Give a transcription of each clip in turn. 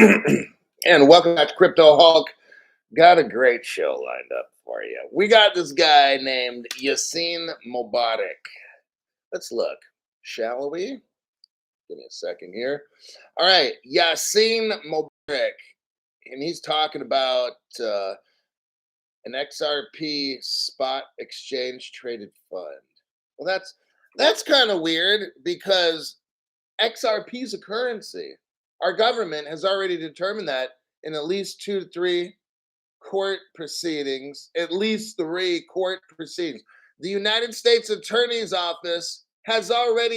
And welcome back to Crypto Hulk. Got a great show lined up for you. We got this guy named Yassine Mubarak. Let's look, shall we? Give me a second here. All right, Yassine Mubarak, and he's talking about an XRP spot exchange traded fund. Well, that's kind of weird because XRP is a currency. Our government has already determined that in at least 2 to 3 court proceedings, at least 3 court proceedings. The United States Attorney's Office has already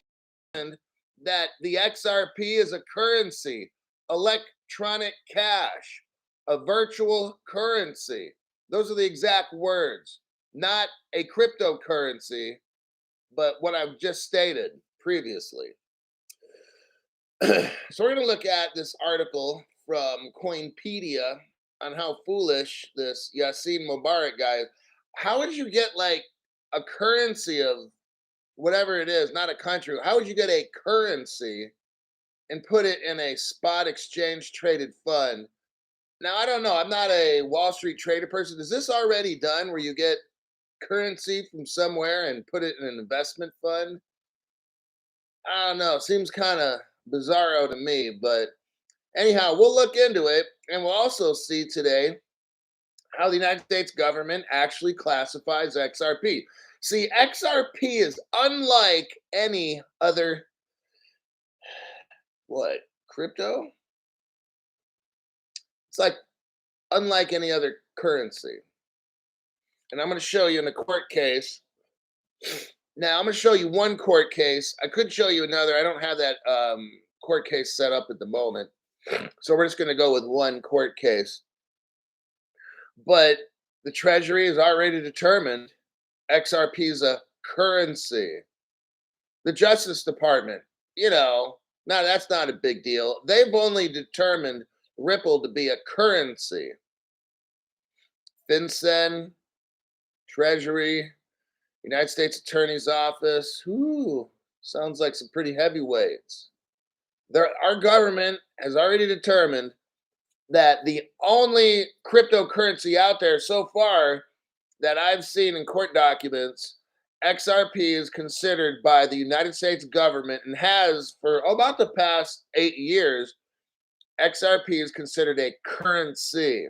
determined that the XRP is a currency, electronic cash, a virtual currency. Those are the exact words, not a cryptocurrency, but what I've just stated previously. So we're going to look at this article from Coinpedia on how foolish this Yassine Mubarak guy is. How would you get like a currency of whatever it is, not a country? How would you get a currency and put it in a spot exchange traded fund? Now, I don't know. I'm not a Wall Street trader person. Is this already done where you get currency from somewhere and put it in an investment fund? I don't know. Seems kind of bizarro to me, but anyhow, we'll look into it, and we'll also see today how the United States government actually classifies XRP. See, XRP is unlike any other what crypto. It's like unlike any other currency, and I'm going to show you in a court case. Now, I'm going to show you one court case. I could show you another. I don't have that court case set up at the moment, so we're just going to go with one court case. But the Treasury has already determined XRP is a currency. The Justice Department, no, that's not a big deal. They've only determined Ripple to be a currency. FinCEN, Treasury, United States Attorney's Office. Ooh, sounds like some pretty heavyweights. Our government has already determined that the only cryptocurrency out there so far that I've seen in court documents, XRP is considered by the United States government and has for about the past 8 years. XRP is considered a currency.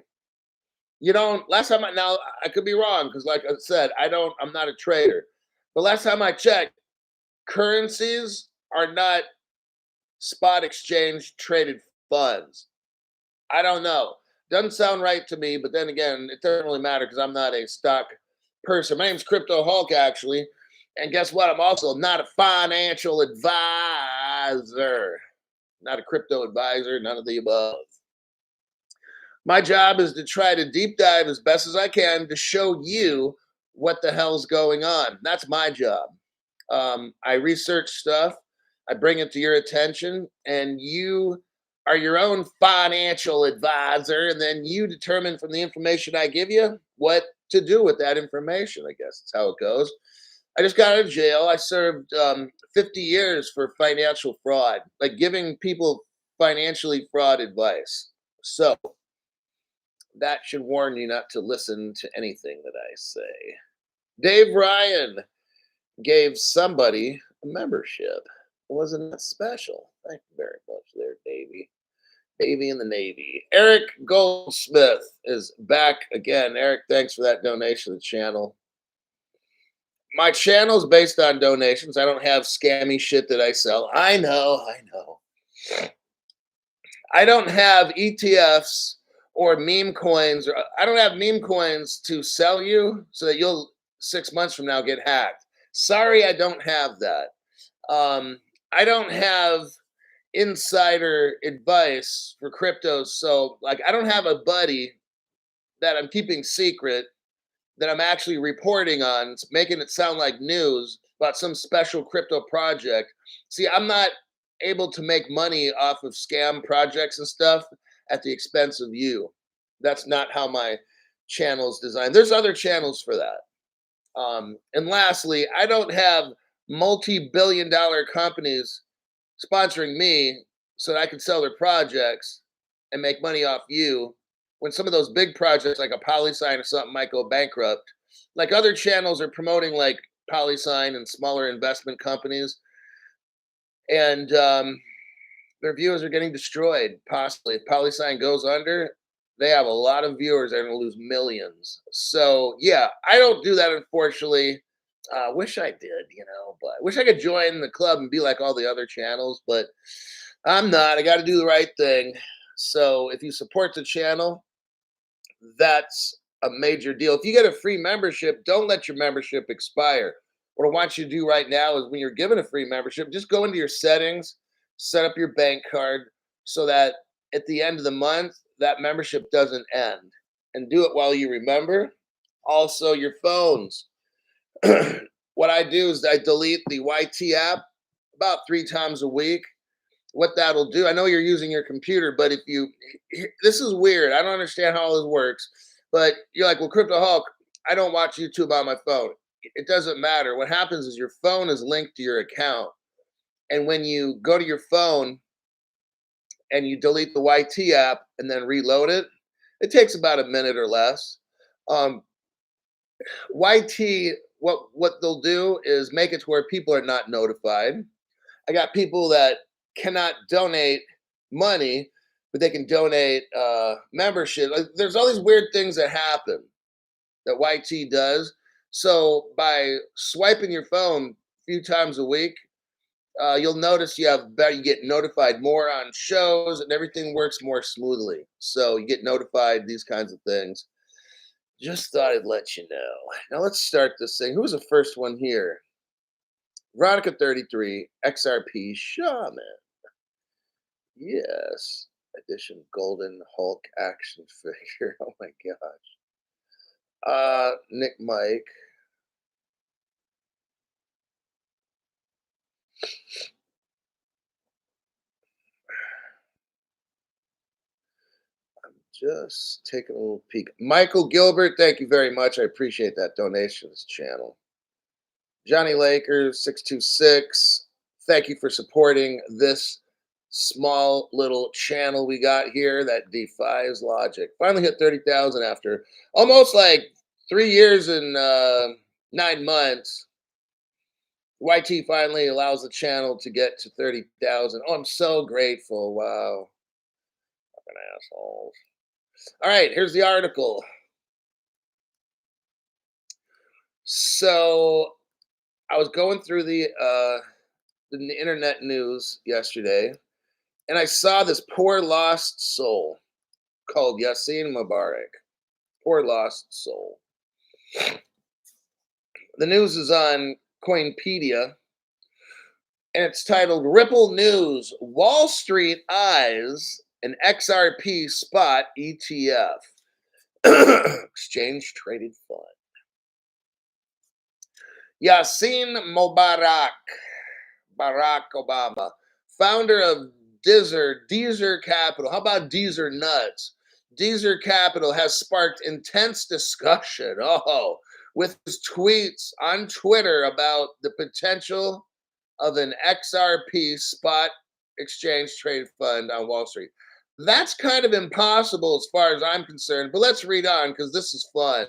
Last time now I could be wrong because, like I said, I'm not a trader. But last time I checked, currencies are not spot exchange traded funds. I don't know. Doesn't sound right to me, but then again, it doesn't really matter because I'm not a stock person. My name's Crypto Hulk, actually. And guess what? I'm also not a financial advisor. Not a crypto advisor, none of the above. My job is to try to deep dive as best as I can to show you what the hell's going on. That's my job. I research stuff, I bring it to your attention, and you are your own financial advisor, and then you determine from the information I give you what to do with that information. I guess that's how it goes. I just got out of jail. I served 50 years for financial fraud, like giving people financially fraud advice. So that should warn you not to listen to anything that I say. Dave Ryan gave somebody a membership. Wasn't that special? Thank you very much there, Davey. Davey in the Navy. Eric Goldsmith is back again. Eric, thanks for that donation to the channel. My channel is based on donations. I don't have scammy shit that I sell. I know. I don't have ETFs or meme coins. I don't have meme coins to sell you so that you'll 6 months from now get hacked. Sorry, I don't have that. I don't have insider advice for cryptos. So, like, I don't have a buddy that I'm keeping secret that I'm actually reporting on, making it sound like news about some special crypto project. See, I'm not able to make money off of scam projects and stuff at the expense of you. That's not how my channel's designed. There's other channels for that. And lastly, I don't have multi-billion-dollar companies sponsoring me so that I can sell their projects and make money off you when some of those big projects like a PolySign or something might go bankrupt. Like other channels are promoting like PolySign and smaller investment companies, and their viewers are getting destroyed. Possibly, if PolySign goes under, they have a lot of viewers. They're going to lose millions. So yeah, I don't do that, unfortunately. Wish I did, but I wish I could join the club and be like all the other channels, but I'm not. I got to do the right thing. So if you support the channel, that's a major deal. If you get a free membership, don't let your membership expire. What I want you to do right now is when you're given a free membership, just go into your settings, set up your bank card so that at the end of the month, that membership doesn't end. And do it while you remember. Also, your phones. What I do is I delete the YT app about 3 times a week. What that'll do, I know you're using your computer, but if you, this is weird. I don't understand how all this works, but you're like, well, Crypto Hulk, I don't watch YouTube on my phone. It doesn't matter. What happens is your phone is linked to your account. And when you go to your phone and you delete the YT app and then reload it, it takes about a minute or less. Um, YT, what they'll do is make it to where people are not notified. I got people that cannot donate money, but they can donate membership. Like, there's all these weird things that happen that YT does. So by swiping your phone a few times a week, you'll notice you get notified more on shows, and everything works more smoothly. So you get notified these kinds of things. Just thought I'd let you know. Now let's start this thing. Who was the first one here? Veronica 33, XRP Shaman. Yes. Edition Golden Hulk action figure. Oh my gosh. Nick Mike. I'm just taking a little peek. Michael Gilbert, thank you very much. I appreciate that donation to this channel. Johnny Lakers 626. Thank you for supporting this small little channel we got here that defies logic. Finally hit 30,000 after almost like 3 years and 9 months. YT finally allows the channel to get to 30,000. Oh, I'm so grateful. Wow. Fucking assholes. All right, here's the article. So I was going through the internet news yesterday, and I saw this poor lost soul called Yassine Mubarak. Poor lost soul. The news is on Coinpedia, and it's titled Ripple News Wall Street Eyes an XRP Spot ETF. Exchange Traded Fund. Yassine Mubarak, Barack Obama, founder of Deezer Capital. How about Deezer Nuts? Deezer Capital has sparked intense discussion, with his tweets on Twitter about the potential of an XRP spot exchange trade fund on Wall Street. That's kind of impossible as far as I'm concerned, but let's read on because this is fun.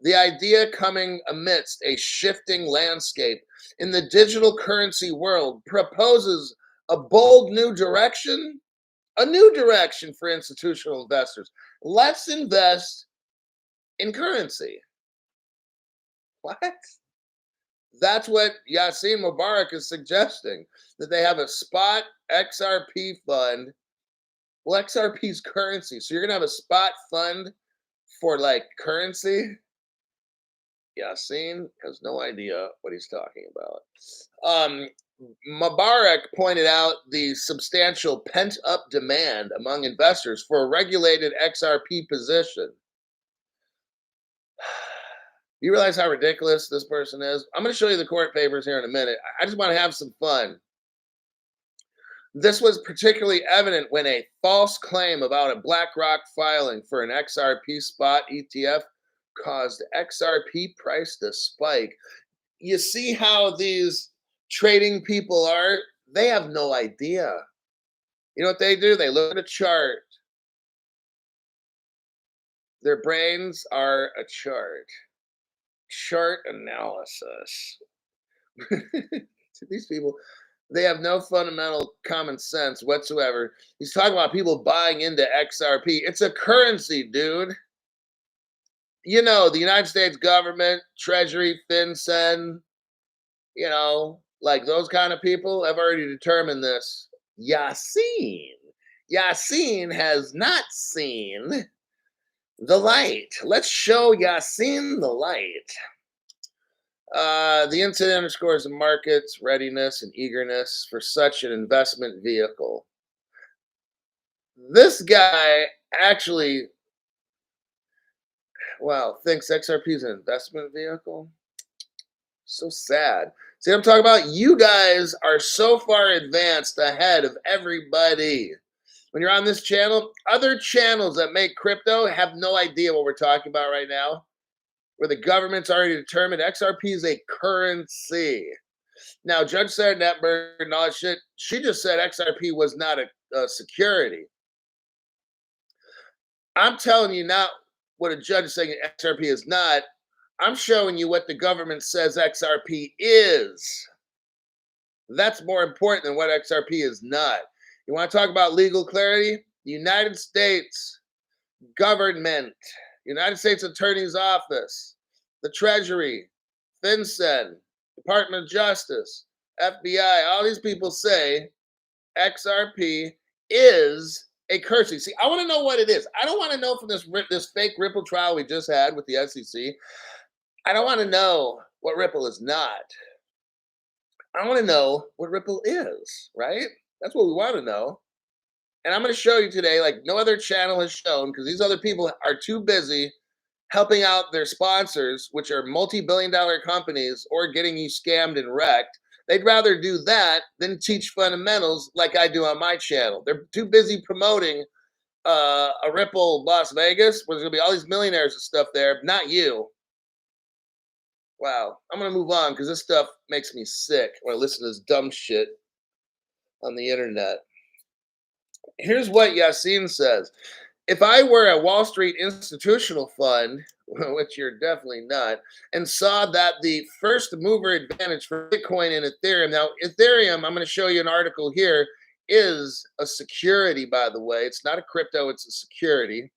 The idea coming amidst a shifting landscape in the digital currency world proposes a bold new direction, for institutional investors. Let's invest in currency. What? That's what Yassine Mubarak is suggesting, that they have a spot XRP fund. Well, XRP is currency. So you're going to have a spot fund for like currency? Yassine has no idea what he's talking about. Mubarak pointed out the substantial pent-up demand among investors for a regulated XRP position. You realize how ridiculous this person is? I'm going to show you the court papers here in a minute. I just want to have some fun. This was particularly evident when a false claim about a BlackRock filing for an XRP spot ETF caused XRP price to spike. You see how these trading people are? They have no idea. You know what they do? They look at a chart Their brains are a chart. Chart analysis. These people, they have no fundamental common sense whatsoever. He's talking about people buying into XRP. It's a currency, dude. You know, the United States government, Treasury, FinCEN, like those kind of people have already determined this. Yassine. Yassine has not seen the light. Let's show Yassine the light. The incident underscores the market's readiness and eagerness for such an investment vehicle. This guy actually, well, thinks XRP is an investment vehicle. So sad. See what I'm talking about? You guys are so far advanced ahead of everybody. When you're on this channel, other channels that make crypto have no idea what we're talking about right now, where the government's already determined XRP is a currency. Now, Judge Sarah Netberg and all that shit, she just said XRP was not a security. I'm telling you not what a judge is saying XRP is not. I'm showing you what the government says XRP is. That's more important than what XRP is not. You want to talk about legal clarity? The United States government, United States Attorney's Office, the Treasury, FinCEN, Department of Justice, FBI, all these people say XRP is a currency. See, I want to know what it is. I don't want to know from this fake Ripple trial we just had with the SEC. I don't want to know what Ripple is not. I want to know what Ripple is, right? That's what we want to know. And I'm going to show you today, like no other channel has shown, because these other people are too busy helping out their sponsors, which are multi-billion-dollar companies, or getting you scammed and wrecked. They'd rather do that than teach fundamentals like I do on my channel. They're too busy promoting a Ripple Las Vegas, where there's going to be all these millionaires and stuff there, not you. Wow. I'm going to move on because this stuff makes me sick when I listen to this dumb shit on the internet. Here's what Yassine says. If I were a Wall Street institutional fund, which you're definitely not, and saw that the first mover advantage for Bitcoin and Ethereum, now Ethereum, I'm going to show you an article here, is a security, by the way. It's not a crypto, it's a security.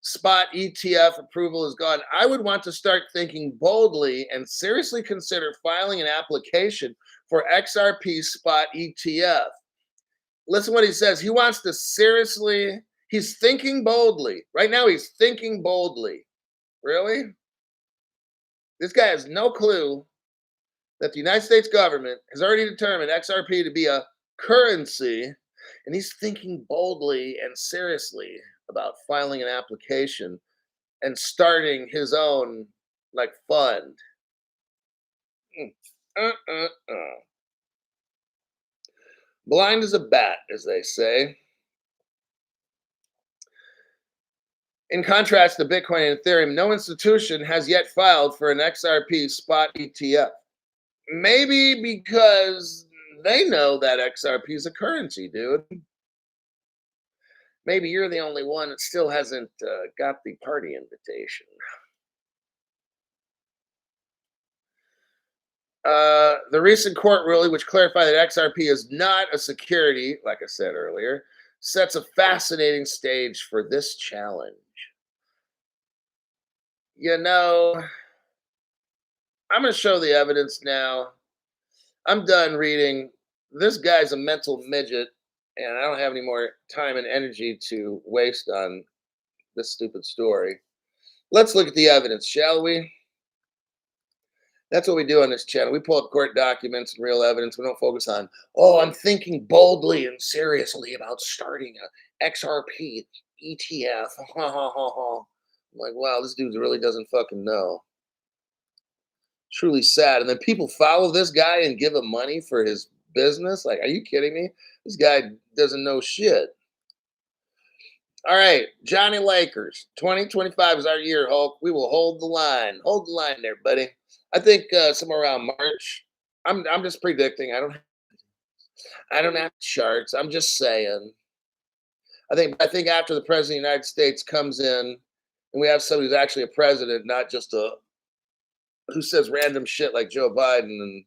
Spot ETF approval is gone. I would want to start thinking boldly and seriously consider filing an application for XRP spot ETF. Listen what he says. He wants to seriously, he's thinking boldly. Right now, he's thinking boldly. Really? This guy has no clue that the United States government has already determined XRP to be a currency, and he's thinking boldly and seriously about filing an application and starting his own like fund. Blind as a bat, as they say. In contrast to Bitcoin and Ethereum, no institution has yet filed for an XRP spot ETF. Maybe because they know that XRP is a currency, dude. Maybe you're the only one that still hasn't got the party invitation. The recent court ruling, which clarified that XRP is not a security, like I said earlier, sets a fascinating stage for this challenge. You know, I'm going to show the evidence now. I'm done reading. This guy's a mental midget, and I don't have any more time and energy to waste on this stupid story. Let's look at the evidence, shall we? That's what we do on this channel. We pull up court documents and real evidence. We don't focus on, oh, I'm thinking boldly and seriously about starting a XRP ETF. I'm like, wow, this dude really doesn't fucking know. Truly sad. And then people follow this guy and give him money for his business. Like, are you kidding me? This guy doesn't know shit. All right, Johnny Lakers. 2025 is our year, Hulk. We will hold the line. Hold the line there, buddy. I think somewhere around March. I'm just predicting. I don't have charts. I'm just saying. I think after the president of the United States comes in And we have somebody who's actually a president, not just a who says random shit like Joe Biden. And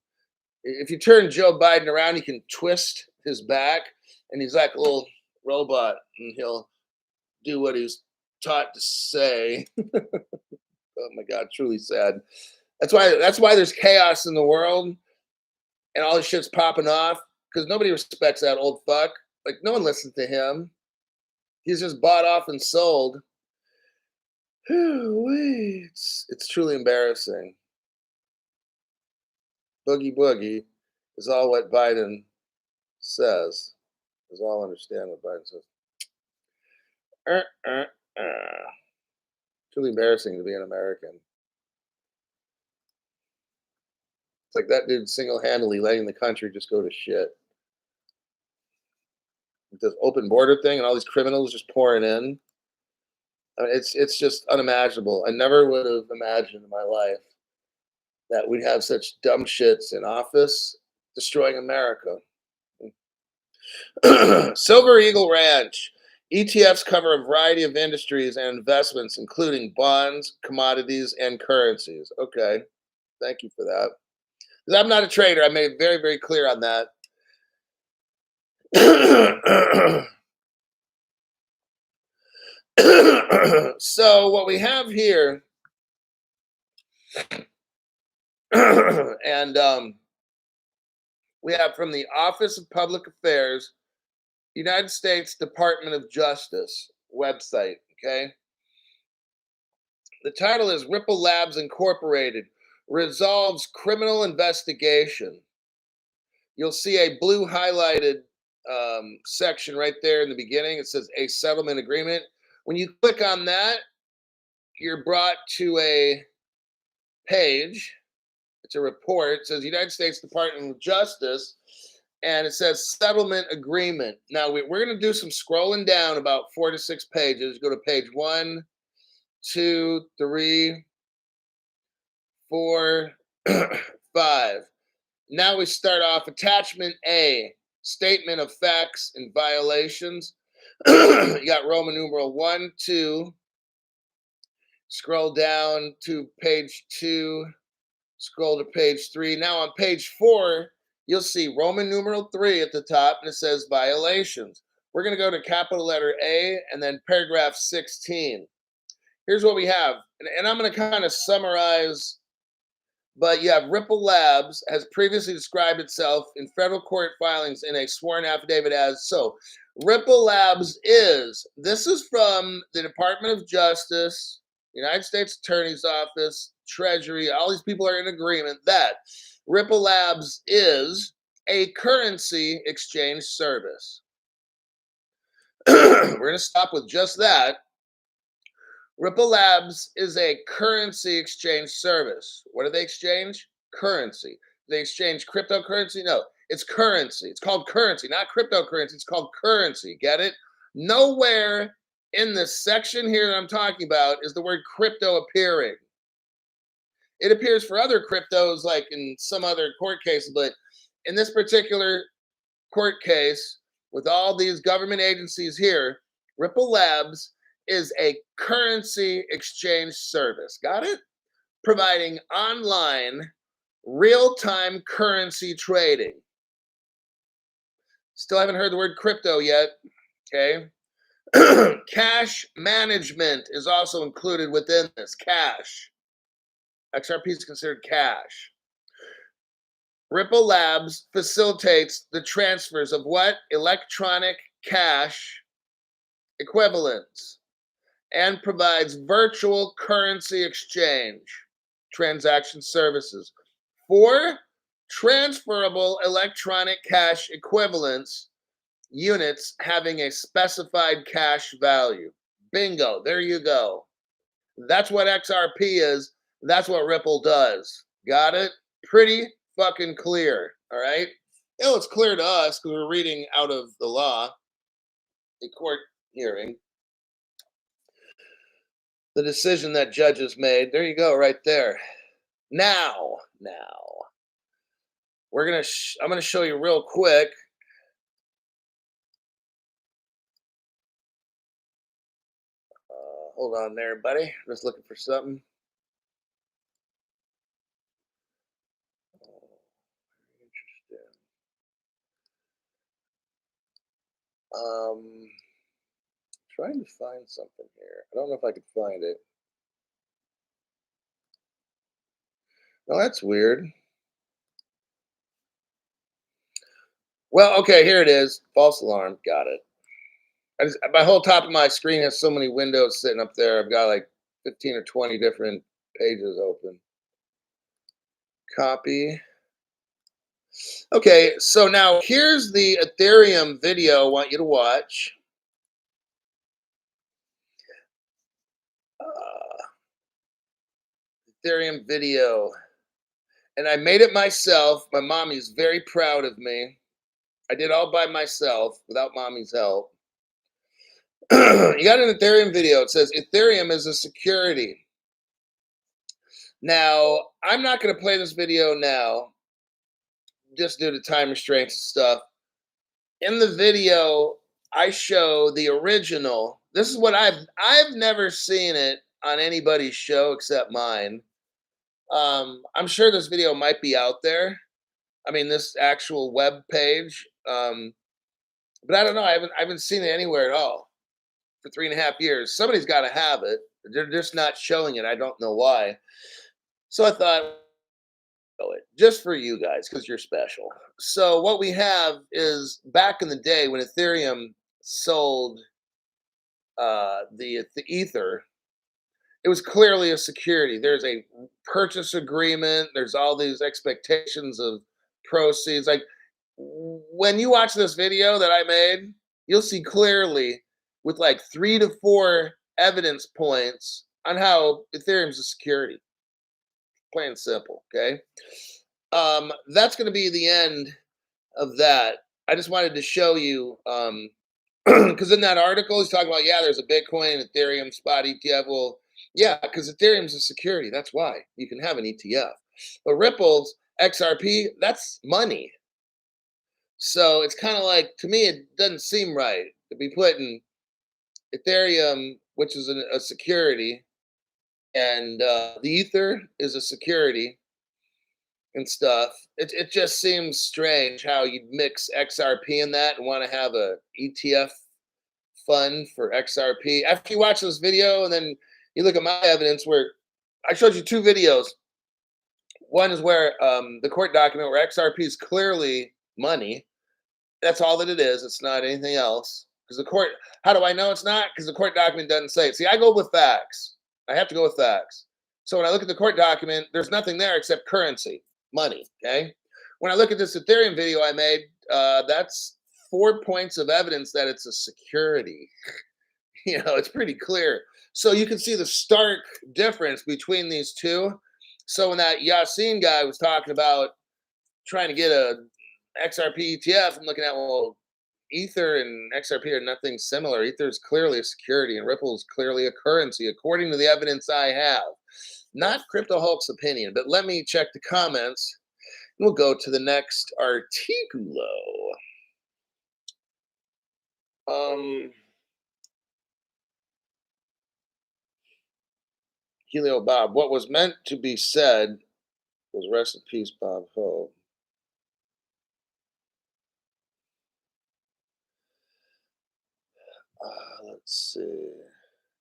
if you turn Joe Biden around, he can twist his back, and he's like a little robot, and he'll do what he's taught to say. Oh my God, truly sad. That's why there's chaos in the world and all this shit's popping off because nobody respects that old fuck. Like no one listens to him. He's just bought off and sold. It's truly embarrassing. Boogie boogie is all what Biden says. Is all I understand what Biden says. Uh, uh, uh. Truly embarrassing to be an American. It's like that dude single-handedly letting the country just go to shit. This open border thing and all these criminals just pouring in. I mean, it's just unimaginable. I never would have imagined in my life that we'd have such dumb shits in office destroying America. Silver Eagle Ranch. ETFs cover a variety of industries and investments, including bonds, commodities, and currencies. Okay. Thank you for that. 'Cause I'm not a trader. I made it very, very clear on that. So what we have here, and we have from the Office of Public Affairs, United States Department of Justice website. Okay, the title is Ripple Labs Incorporated resolves criminal investigation. You'll see a blue highlighted section right there in the beginning. It says a settlement agreement. When you click on that, you're brought to a page. It's a report. It says United States Department of Justice, and it says settlement agreement. Now we're going to do some scrolling down about 4 to 6 pages. Go to page 1, 2, 3, 4, 5. Now we start off attachment A, statement of facts and violations. You got Roman numeral 1, 2. Scroll down to page 2. Scroll to page 3. Now on page 4, you'll see Roman numeral 3 at the top, and it says violations. We're going to go to capital letter A and then paragraph 16. Here's what we have, and I'm going to kind of summarize, but you have Ripple Labs has previously described itself in federal court filings in a sworn affidavit as so. Ripple Labs this is from the Department of Justice, United States Attorney's Office, Treasury, all these people are in agreement that Ripple Labs is a currency exchange service. We're going to stop with just that. Ripple Labs is a currency exchange service. What do they exchange? Currency. Do they exchange cryptocurrency? No, it's currency. It's called currency, not cryptocurrency. It's called currency. Get it? Nowhere in this section here that I'm talking about is the word crypto appearing. It appears for other cryptos, like in some other court cases, but in this particular court case, with all these government agencies here, Ripple Labs is a currency exchange service. Got it? Providing online real-time currency trading. Still haven't heard the word crypto yet. Okay. Cash management is also included within this. Cash. XRP is considered cash. Ripple Labs facilitates the transfers of what? Electronic cash equivalents and provides virtual currency exchange transaction services for transferable electronic cash equivalents units having a specified cash value. Bingo, there you go. That's what XRP is. That's what Ripple does. Got it? Pretty fucking clear. All right. It's clear to us because we're reading out of the law, a court hearing. The decision that judges made. There you go, right there. Now, I'm gonna show you real quick. Hold on there, buddy. Just looking for something. Oh, interesting. Um, trying to find something here. I don't know if I could find it. Oh, that's weird. Well, okay, here it is. False alarm. Got it. My whole top of my screen has so many windows sitting up there. I've got like 15 or 20 different pages open. Copy. Okay, so now here's the Ethereum video I want you to watch. Uh, Ethereum video. And I made it myself. My mommy's very proud of me. I did all by myself without mommy's help. You got an Ethereum video. It says Ethereum is a security. Now, I'm not going to play this video now just due to time restraints and stuff. In the video, I show the original. This is what I've never seen it on anybody's show except mine. I'm sure this video might be out there. I mean, this actual web page. But I don't know. I haven't seen it anywhere at all for 3.5 years. Somebody's got to have it. They're just not showing it. I don't know why. So I thought, oh, it just for you guys because you're special. So what we have is back in the day when Ethereum sold the Ether, it was clearly a security. There's a purchase agreement. There's all these expectations of proceeds. Like when you watch this video that I made, you'll see clearly with like 3 to 4 evidence points on how Ethereum's a security. Plain and simple. Okay. That's going to be the end of that. I just wanted to show you because in that article he's talking about, yeah, there's a Bitcoin and Ethereum spot ETF. Well, yeah, because Ethereum's a security. That's why you can have an ETF. But Ripple's XRP, that's money. So it's kind of like, to me, it doesn't seem right to be putting Ethereum, which is a security, and the Ether is a security and stuff. It just seems strange how you'd mix XRP in that and want to have a ETF fund for XRP. After you watch this video and then you look at my evidence where I showed you 2 videos. One is where the court document where XRP is clearly money. That's all that it is. It's not anything else. Because the court, how do I know it's not? Because the court document doesn't say it. See, I go with facts. I have to go with facts. So when I look at the court document, there's nothing there except currency, money. Okay. When I look at this Ethereum video I made, that's 4 points of evidence that it's a security. It's pretty clear. So you can see the stark difference between these two. So when that Yassine guy was talking about trying to get a XRP ETF, I'm looking at, well, Ether and XRP are nothing similar. Ether is clearly a security and Ripple is clearly a currency, according to the evidence I have. Not Crypto Hulk's opinion, but let me check the comments. We'll go to the next articulo. Helio Bob, what was meant to be said was rest in peace, Bob Hope. Let's see.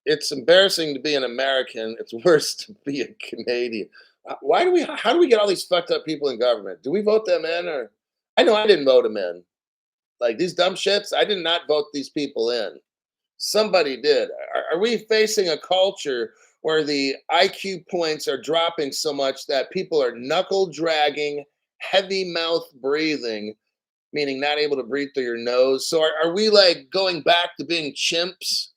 It's embarrassing to be an American. It's worse to be a Canadian. How do we get all these fucked up people in government? Do we vote them in or? I know I didn't vote them in. Like these dumb shits, I did not vote these people in. Somebody did. Are we facing a culture where the IQ points are dropping so much that people are knuckle dragging, heavy mouth breathing, meaning not able to breathe through your nose? So are we like going back to being chimps?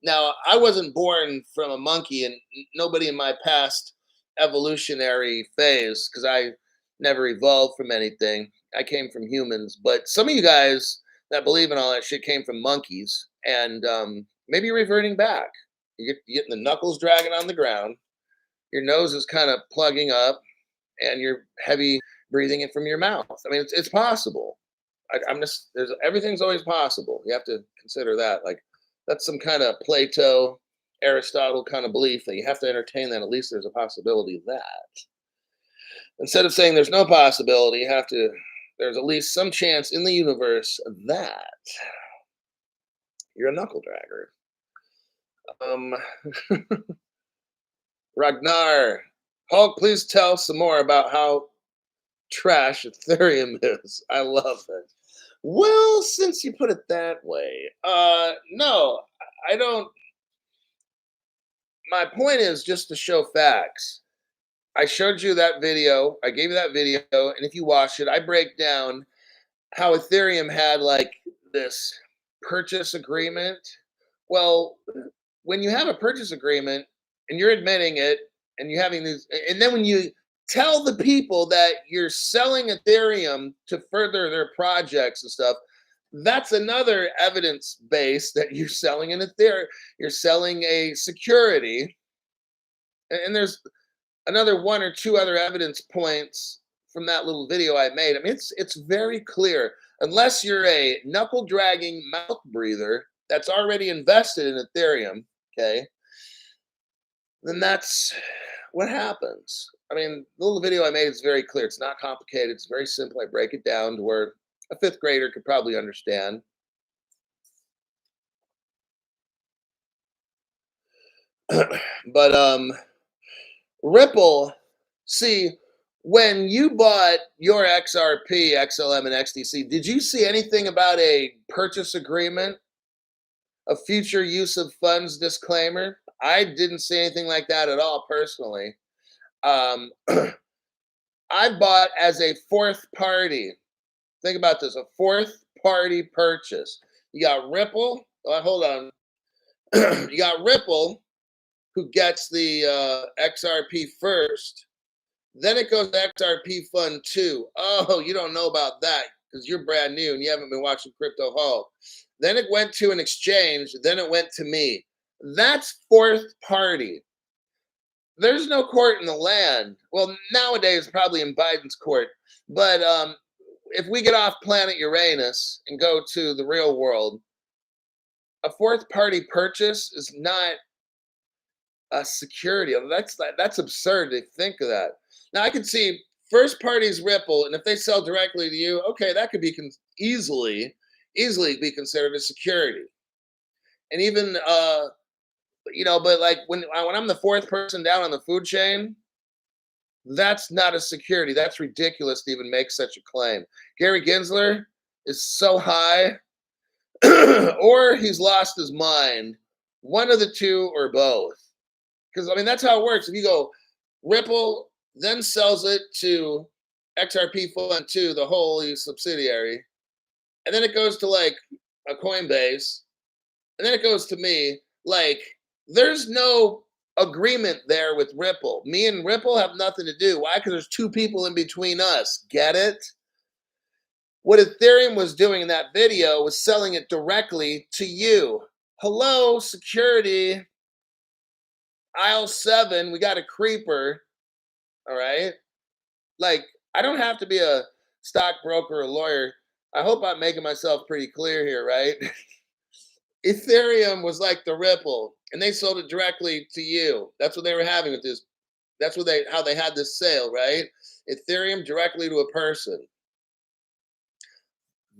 Now, I wasn't born from a monkey, and nobody in my past evolutionary phase, because I never evolved from anything. I came from humans. But some of you guys that believe in all that shit came from monkeys, and maybe you're reverting back. You're getting the knuckles dragging on the ground. Your nose is kind of plugging up, and you're heavy breathing it from your mouth. I mean, it's possible. I'm just everything's always possible. You have to consider that. Like that's some kind of Plato Aristotle kind of belief that you have to entertain that at least there's a possibility of that. Instead of saying there's no possibility, you have to, there's at least some chance in the universe that you're a knuckle dragger. Um, Ragnar, Hulk, please tell some more about how trash Ethereum is. I love it. Well, since you put it that way, no, I don't. My point is just to show facts. I showed you that video. I gave you that video, and if you watch it, I break down how Ethereum had like this purchase agreement. Well, when you have a purchase agreement and you're admitting it, and you're having these, and then when you tell the people that you're selling Ethereum to further their projects and stuff, that's another evidence base that you're selling an Ethereum. You're selling a security, and there's another one or two other evidence points from that little video I made. I mean, it's very clear. Unless you're a knuckle dragging mouth breather that's already invested in Ethereum, okay, then that's what happens. I mean, the little video I made is very clear. It's not complicated. It's very simple. I break it down to where a fifth grader could probably understand. But Ripple, see, when you bought your XRP, XLM, and XDC, did you see anything about a purchase agreement, a future use of funds disclaimer? I didn't see anything like that at all personally. Um, I bought as a fourth party. Think about this, a fourth party purchase. You got Ripple. Oh, hold on. You got Ripple, who gets the XRP first. Then it goes to XRP Fund 2. Oh, you don't know about that because you're brand new and you haven't been watching Crypto Hall. Then it went to an exchange. Then it went to me. That's fourth party. There's no court in the land. Well, nowadays, probably in Biden's court. But if we get off planet Uranus and go to the real world, a fourth party purchase is not a security. That's absurd to think of that. Now I can see first parties Ripple, and if they sell directly to you, okay, that could be easily be considered a security. And even but like when I'm the fourth person down on the food chain, that's not a security. That's ridiculous to even make such a claim. Gary Gensler is so high, or he's lost his mind. One of the two or both. Because I mean that's how it works. If you go Ripple, then sells it to XRP Fund 2, the wholly subsidiary, and then it goes to like a Coinbase, and then it goes to me. Like there's no agreement there with Ripple. Me and Ripple have nothing to do. Why? Because there's two people in between us. Get it? What Ethereum was doing in that video was selling it directly to you. Hello, security. Aisle 7, we got a creeper. All right. Like, I don't have to be a stockbroker or lawyer. I hope I'm making myself pretty clear here, right? Ethereum was like the Ripple, and they sold it directly to you. That's what they were having with this. That's what how they had this sale, right? Ethereum directly to a person.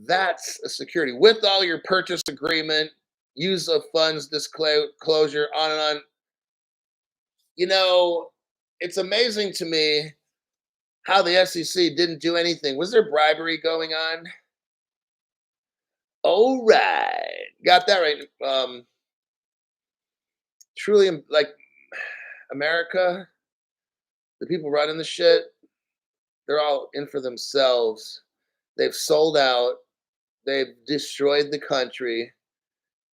That's a security with all your purchase agreement, use of funds disclosure, on and on. You know, it's amazing to me how the SEC didn't do anything. Was there bribery going on? All right, got that right. Truly, like America, the people running the shit, they're all in for themselves. They've sold out. They've destroyed the country,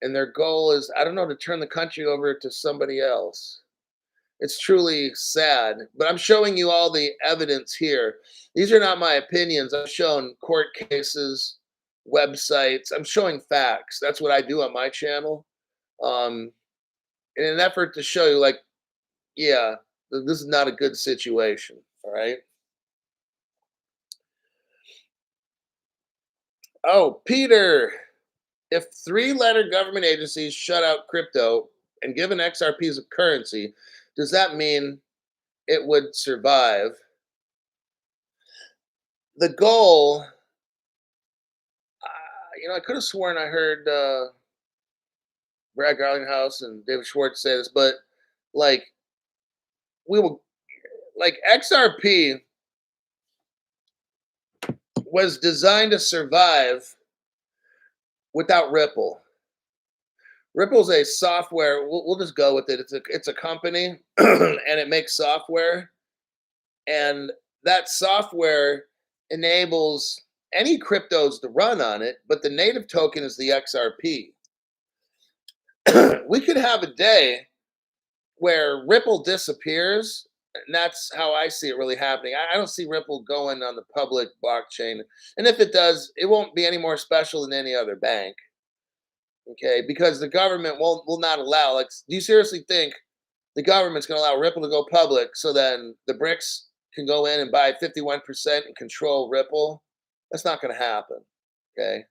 and their goal is, I don't know, to turn the country over to somebody else. It's truly sad, but I'm showing you all the evidence here. These are not my opinions. I've shown court cases, websites. I'm showing facts. That's what I do on my channel. In an effort to show you, like, yeah, this is not a good situation. All right. Oh, Peter, if 3-letter government agencies shut out crypto and given XRP as a currency, does that mean it would survive? The goal, I could have sworn I heard Brad Garlinghouse and David Schwartz say this, but like we will, like XRP was designed to survive without Ripple. Ripple's a software. We'll just go with it. It's a company, and it makes software, and that software enables any cryptos to run on it. But the native token is the XRP. We could have a day where Ripple disappears, and that's how I see it really happening. I don't see Ripple going on the public blockchain, and if it does, it won't be any more special than any other bank. Okay, because the government will not allow. Like, do you seriously think the government's going to allow Ripple to go public so then the BRICS can go in and buy 51% and control Ripple? That's not going to happen. Okay,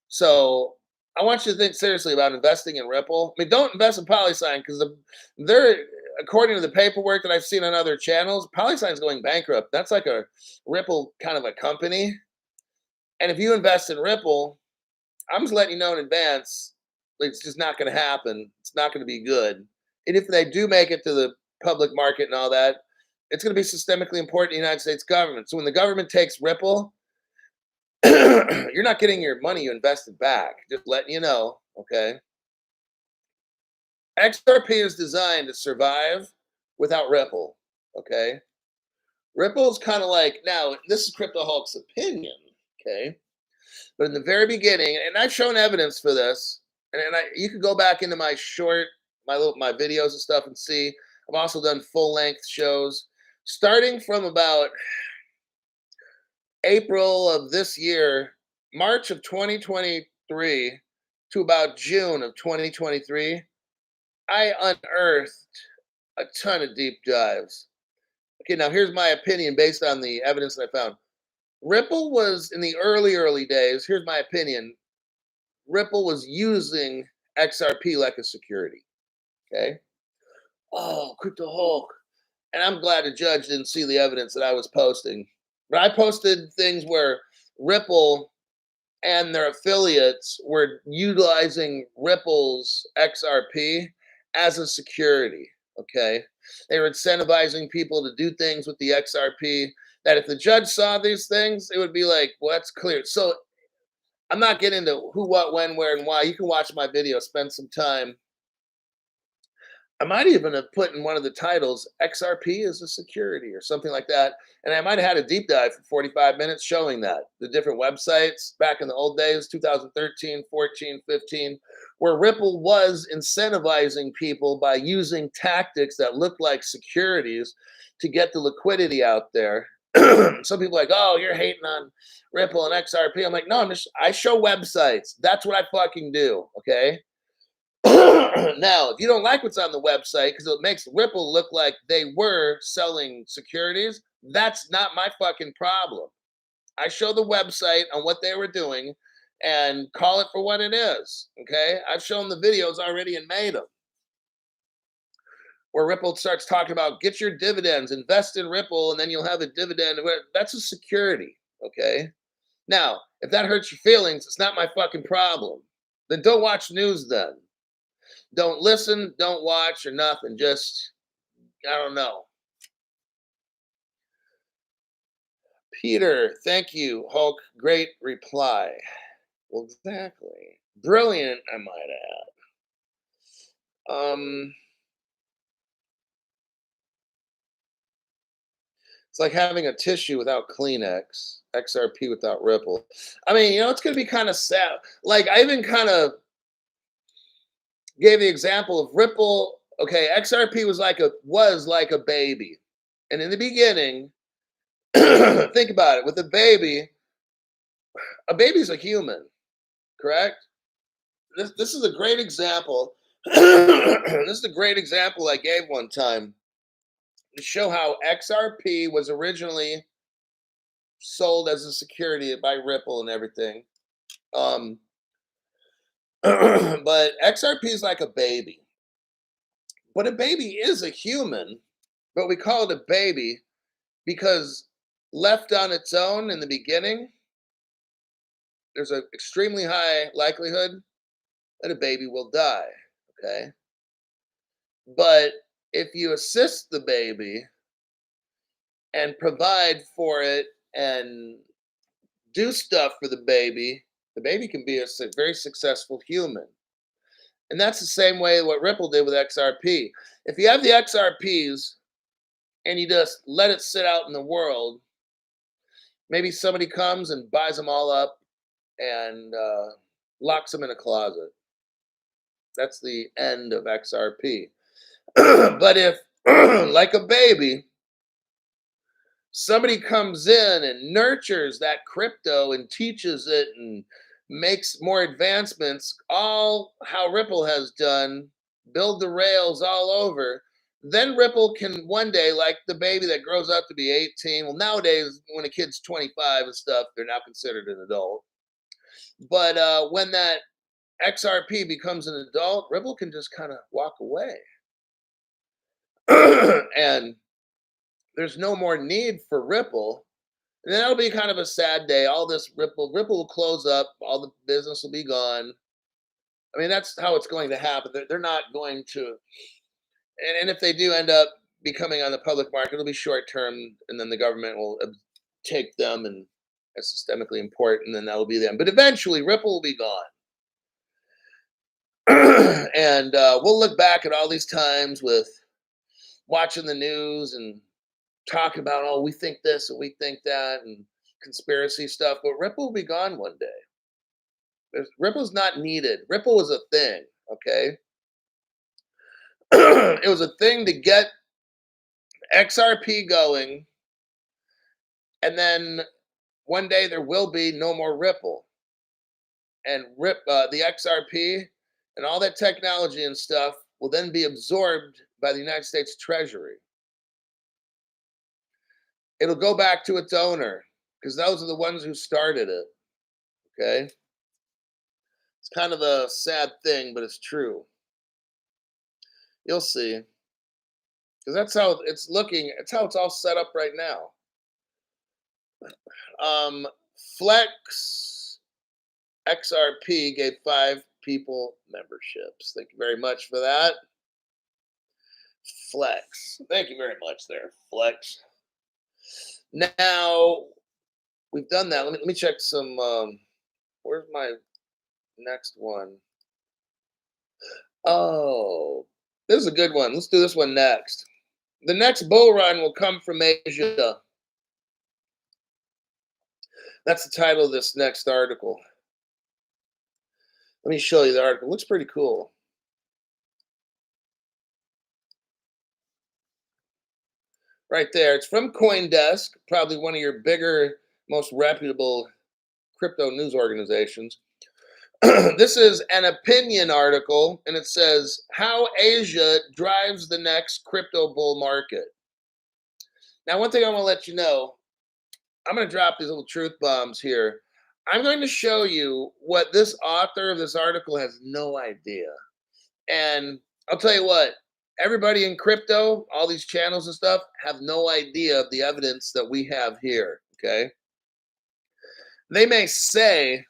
so I want you to think seriously about investing in Ripple. I mean, don't invest in PolySign because they're, according to the paperwork that I've seen on other channels, PolySign's going bankrupt. That's like a Ripple kind of a company. And if you invest in Ripple, I'm just letting you know in advance, like, it's just not going to happen. It's not going to be good. And if they do make it to the public market and all that, it's going to be systemically important to the United States government. So when the government takes Ripple, you're not getting your money you invested back. Just letting you know, okay? XRP is designed to survive without Ripple, okay? Ripple's kind of like, now, this is Crypto Hulk's opinion, okay? But in the very beginning, and I've shown evidence for this, and you can go back into my my videos and stuff and see. I've also done full length shows, starting from about April of this year, March of 2023 to about June of 2023. I unearthed a ton of deep dives. Okay, now here's my opinion based on the evidence that I found. Ripple was in the early days. Here's my opinion. Ripple was using XRP like a security. Okay. Oh, Crypto Hulk. And I'm glad the judge didn't see the evidence that I was posting. But I posted things where Ripple and their affiliates were utilizing Ripple's XRP as a security. Okay. They were incentivizing people to do things with the XRP that if the judge saw these things, it would be like, well, that's clear. So I'm not getting into who, what, when, where, and why. You can watch my video, spend some time. I might even have put in one of the titles, XRP is a security or something like that. And I might have had a deep dive for 45 minutes showing that. The different websites back in the old days, 2013, 14, 15, where Ripple was incentivizing people by using tactics that looked like securities to get the liquidity out there. Some people are like, oh, you're hating on Ripple and XRP. I'm like, no, I show websites. That's what I fucking do. Okay. Now, if you don't like what's on the website because it makes Ripple look like they were selling securities, that's not my fucking problem. I show the website on what they were doing and call it for what it is. Okay. I've shown the videos already and made them. Where Ripple starts talking about get your dividends, invest in Ripple, and then you'll have a dividend. That's a security. Okay. Now, if that hurts your feelings, it's not my fucking problem. Then don't watch news then. Don't listen, don't watch, or nothing. Just, I don't know. Peter, thank you. Hulk, great reply. Well, exactly. Brilliant, I might add. It's like having a tissue without Kleenex, XRP without Ripple. I mean, it's going to be kind of sad. Like, I even kind of gave the example of Ripple. Okay, XRP was like a baby. And in the beginning, think about it, with a baby's a human, correct? This is a great example. This is a great example I gave one time to show how XRP was originally sold as a security by Ripple and everything. But XRP is like a baby. But a baby is a human, but we call it a baby because left on its own in the beginning, there's an extremely high likelihood that a baby will die. Okay. But if you assist the baby and provide for it and do stuff for the baby can be a very successful human. And that's the same way what Ripple did with XRP. If you have the XRPs and you just let it sit out in the world, maybe somebody comes and buys them all up and locks them in a closet. That's the end of XRP. But if, like a baby, somebody comes in and nurtures that crypto and teaches it and makes more advancements, all how Ripple has done, build the rails all over, then Ripple can one day, like the baby that grows up to be 18. Well, nowadays, when a kid's 25 and stuff, they're now considered an adult. But when that XRP becomes an adult, Ripple can just kind of walk away. And there's no more need for Ripple. And then that'll be kind of a sad day. All this Ripple will close up, all the business will be gone. I mean, that's how it's going to happen. They're not going to, and if they do end up becoming on the public market, it'll be short term, and then the government will take them and as systemically important, and then that'll be them. But eventually, Ripple will be gone. And we'll look back at all these times with watching the news and talking about, oh, we think this and we think that and conspiracy stuff, but Ripple will be gone one day. Ripple's not needed. Ripple was a thing, okay? It was a thing to get XRP going, and then one day there will be no more Ripple. And the XRP and all that technology and stuff will then be absorbed by the United States Treasury. It'll go back to its owner because those are the ones who started it. Okay. It's kind of a sad thing, but it's true. You'll see. Because that's how it's looking. It's how it's all set up right now. Flex XRP gave 5 people memberships. Thank you very much for that. Flex. Thank you very much there, Flex. Now, we've done that. Let me check some. Where's my next one? Oh, this is a good one. Let's do this one next. The next bull run will come from Asia. That's the title of this next article. Let me show you the article. It looks pretty cool. Right there. It's from CoinDesk, probably one of your bigger, most reputable crypto news organizations. This is an opinion article, and it says how Asia drives the next crypto bull market. Now, one thing I want to let you know, I'm going to drop these little truth bombs here. I'm going to show you what this author of this article has no idea. And I'll tell you what, everybody in crypto, all these channels and stuff, have no idea of the evidence that we have here, okay? They may say,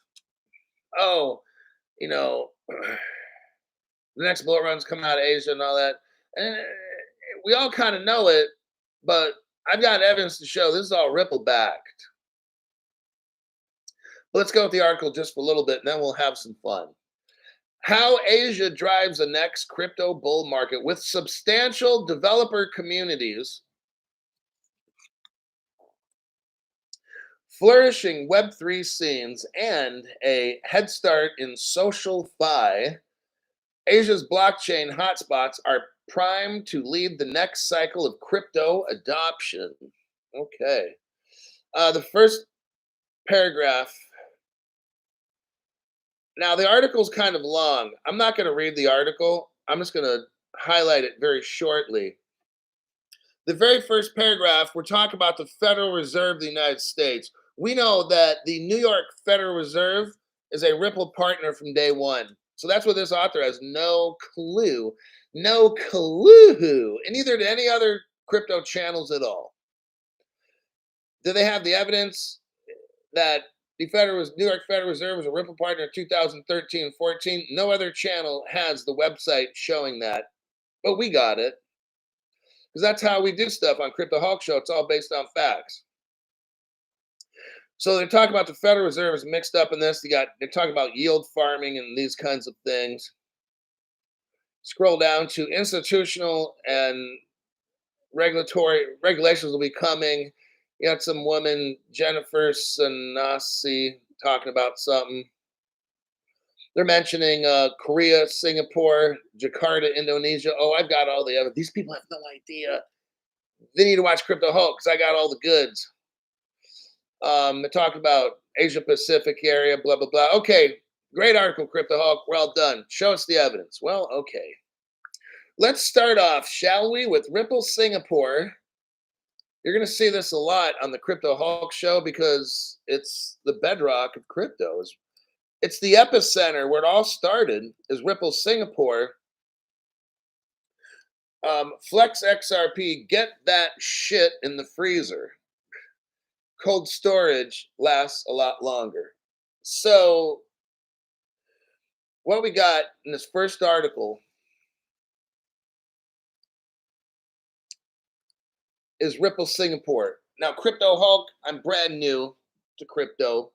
oh, you know, the next bull run's coming out of Asia and all that. And we all kind of know it, but I've got evidence to show this is all Ripple backed. But let's go with the article just for a little bit, and then we'll have some fun. How Asia drives the next crypto bull market with substantial developer communities, flourishing Web3 scenes, and a head start in social fi, Asia's blockchain hotspots are primed to lead the next cycle of crypto adoption. Okay. The first paragraph. Now, the article's kind of long. I'm not going to read the article. I'm just going to highlight it very shortly. The very first paragraph, we're talking about the Federal Reserve of the United States. We know that the New York Federal Reserve is a Ripple partner from day one. So that's what this author has no clue, and neither did any other crypto channels at all. Do they have the evidence that the New York Federal Reserve was a Ripple partner in 2013 and 14? No other channel has the website showing that, but we got it because that's how we do stuff on Crypto Hawk Show. It's all based on facts. So they're talking about the Federal Reserve is mixed up in this. They're talking about yield farming and these kinds of things. Scroll down to institutional and regulatory regulations will be coming. You got some woman, Jennifer Sanasi, talking about something. They're mentioning Korea, Singapore, Jakarta, Indonesia. Oh, I've got all the other. These people have no idea. They need to watch Crypto Hulk because I got all the goods. They talk about Asia Pacific area, blah blah blah. Okay, great article, Crypto Hulk. Well done. Show us the evidence. Well, okay. Let's start off, shall we, with Ripple Singapore. You're going to see this a lot on the Crypto Hulk Show because it's the bedrock of crypto. It's the epicenter where it all started. Is Ripple Singapore. Flex XRP, get that shit in the freezer. Cold storage lasts a lot longer. So, what we got in this first article is Ripple Singapore. Now, Crypto Hulk, I'm brand new to crypto.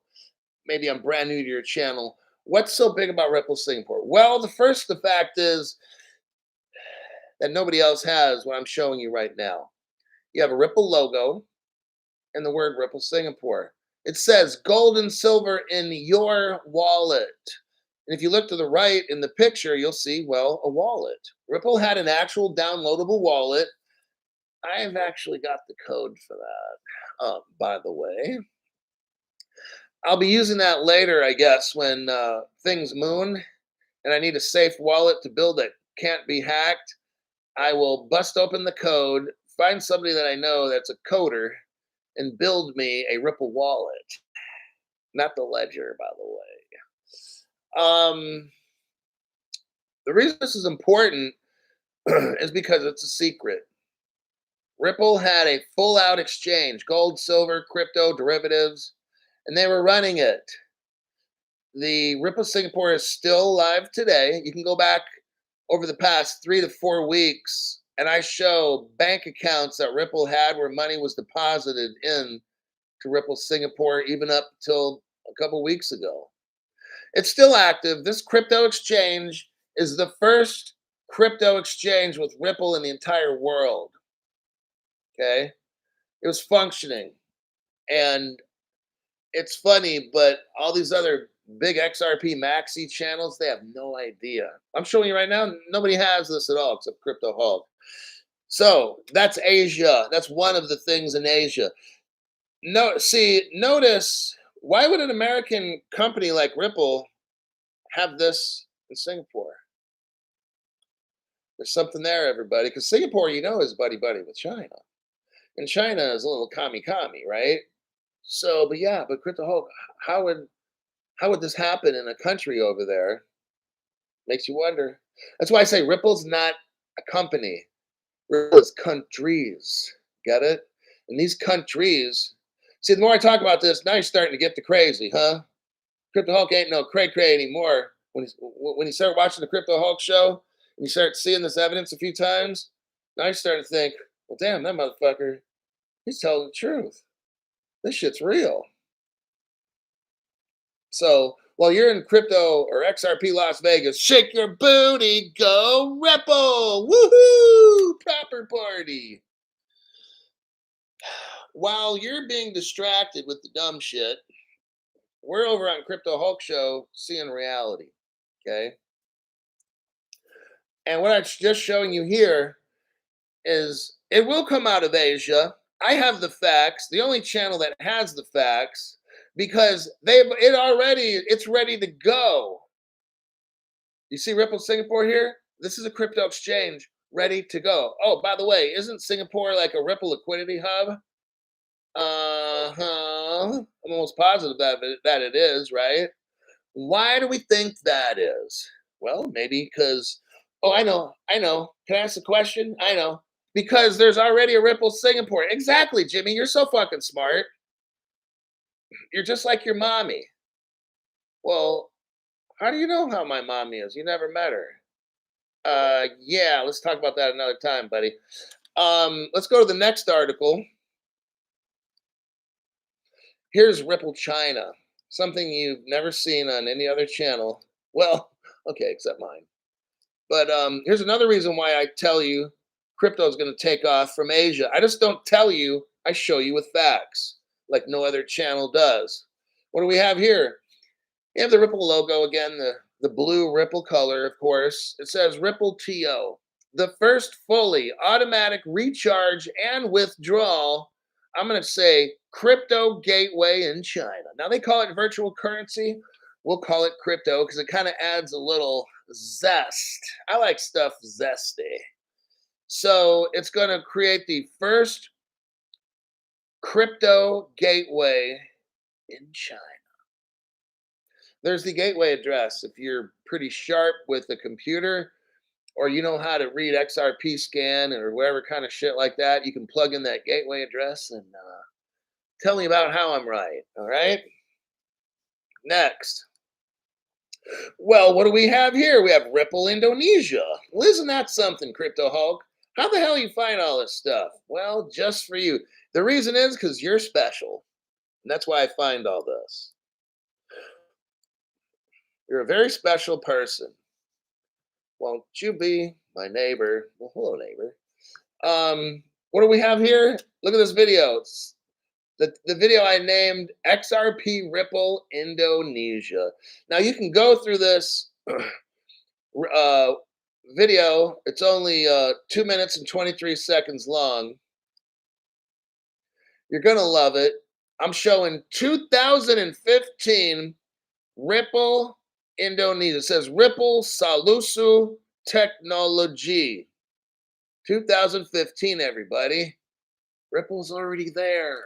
Maybe I'm brand new to your channel. What's so big about Ripple Singapore? Well, the fact is that nobody else has what I'm showing you right now. You have a Ripple logo and the word Ripple Singapore. It says gold and silver in your wallet. And if you look to the right in the picture, you'll see, well, a wallet. Ripple had an actual downloadable wallet. I've actually got the code for that, by the way. I'll be using that later, I guess, when things moon and I need a safe wallet to build that can't be hacked. I will bust open the code, find somebody that I know that's a coder, and build me a Ripple wallet. Not the ledger, by the way. The reason this is important is because it's a secret. Ripple had a full out exchange, gold, silver, crypto, derivatives, and they were running it. The Ripple Singapore is still live today. You can go back over the past 3 to 4 weeks, and I show bank accounts that Ripple had where money was deposited in to Ripple Singapore, even up till a couple weeks ago. It's still active. This crypto exchange is the first crypto exchange with Ripple in the entire world. Okay. It was functioning. And it's funny, but all these other big XRP maxi channels, they have no idea. I'm showing you right now, nobody has this at all except Crypto Hulk. So that's Asia. That's one of the things in Asia. Notice, why would an American company like Ripple have this in Singapore? There's something there, everybody, because Singapore, is buddy buddy with China, and China is a little commie, right? So, but Crypto Hulk, how would this happen in a country over there? Makes you wonder. That's why I say Ripple's not a company. Ripple is countries. Get it? And these countries. See, the more I talk about this, now you're starting to get the crazy, huh? Crypto Hulk ain't no cray anymore. When you start watching the Crypto Hulk show and you start seeing this evidence a few times, now you're starting to think, well, damn, that motherfucker, he's telling the truth. This shit's real. So while you're in crypto or XRP Las Vegas, shake your booty, go Ripple, woohoo, proper party. While you're being distracted with the dumb shit, we're over on Crypto Hulk Show seeing reality, okay? And what I'm just showing you here is it will come out of Asia. I have the facts, the only channel that has the facts, because it's ready to go. You see Ripple Singapore here? This is a crypto exchange ready to go. Oh, by the way, isn't Singapore like a Ripple liquidity hub? I'm almost positive that it is, right? Why do we think that is? Well, maybe because, oh, I know, I know. Can I ask a question? I know. Because there's already a Ripple Singapore. Exactly, Jimmy. You're so fucking smart. You're just like your mommy. Well, how do you know how my mommy is? You never met her. Yeah, let's talk about that another time, buddy. Let's go to the next article. Here's Ripple China, something you've never seen on any other channel. Well, okay, except mine. But here's another reason why I tell you crypto is going to take off from Asia. I just don't tell you, I show you with facts, like no other channel does. What do we have here? You have the Ripple logo again, the blue Ripple color, of course. It says Ripple TO, the first fully automatic recharge and withdrawal. I'm going to say crypto gateway in China. Now they call it virtual currency. We'll call it crypto because it kind of adds a little zest. I like stuff zesty. So it's going to create the first crypto gateway in China. There's the gateway address. If you're pretty sharp with the computer or you know how to read XRP scan or whatever kind of shit like that, you can plug in that gateway address and tell me about how I'm right. All right. Next. Well, what do we have here? We have Ripple Indonesia. Well, isn't that something, Crypto Hulk? How the hell you find all this stuff? Well, just for you. The reason is because you're special. And that's why I find all this. You're a very special person. Won't you be my neighbor? Well, hello, neighbor. What do we have here? Look at this video. It's the video I named XRP Ripple Indonesia. Now you can go through this uh, video. It's only 2 minutes and 23 seconds long. You're gonna love it. I'm showing 2015 Ripple Indonesia. It says Ripple Salusu Technology. 2015, everybody. Ripple's already there.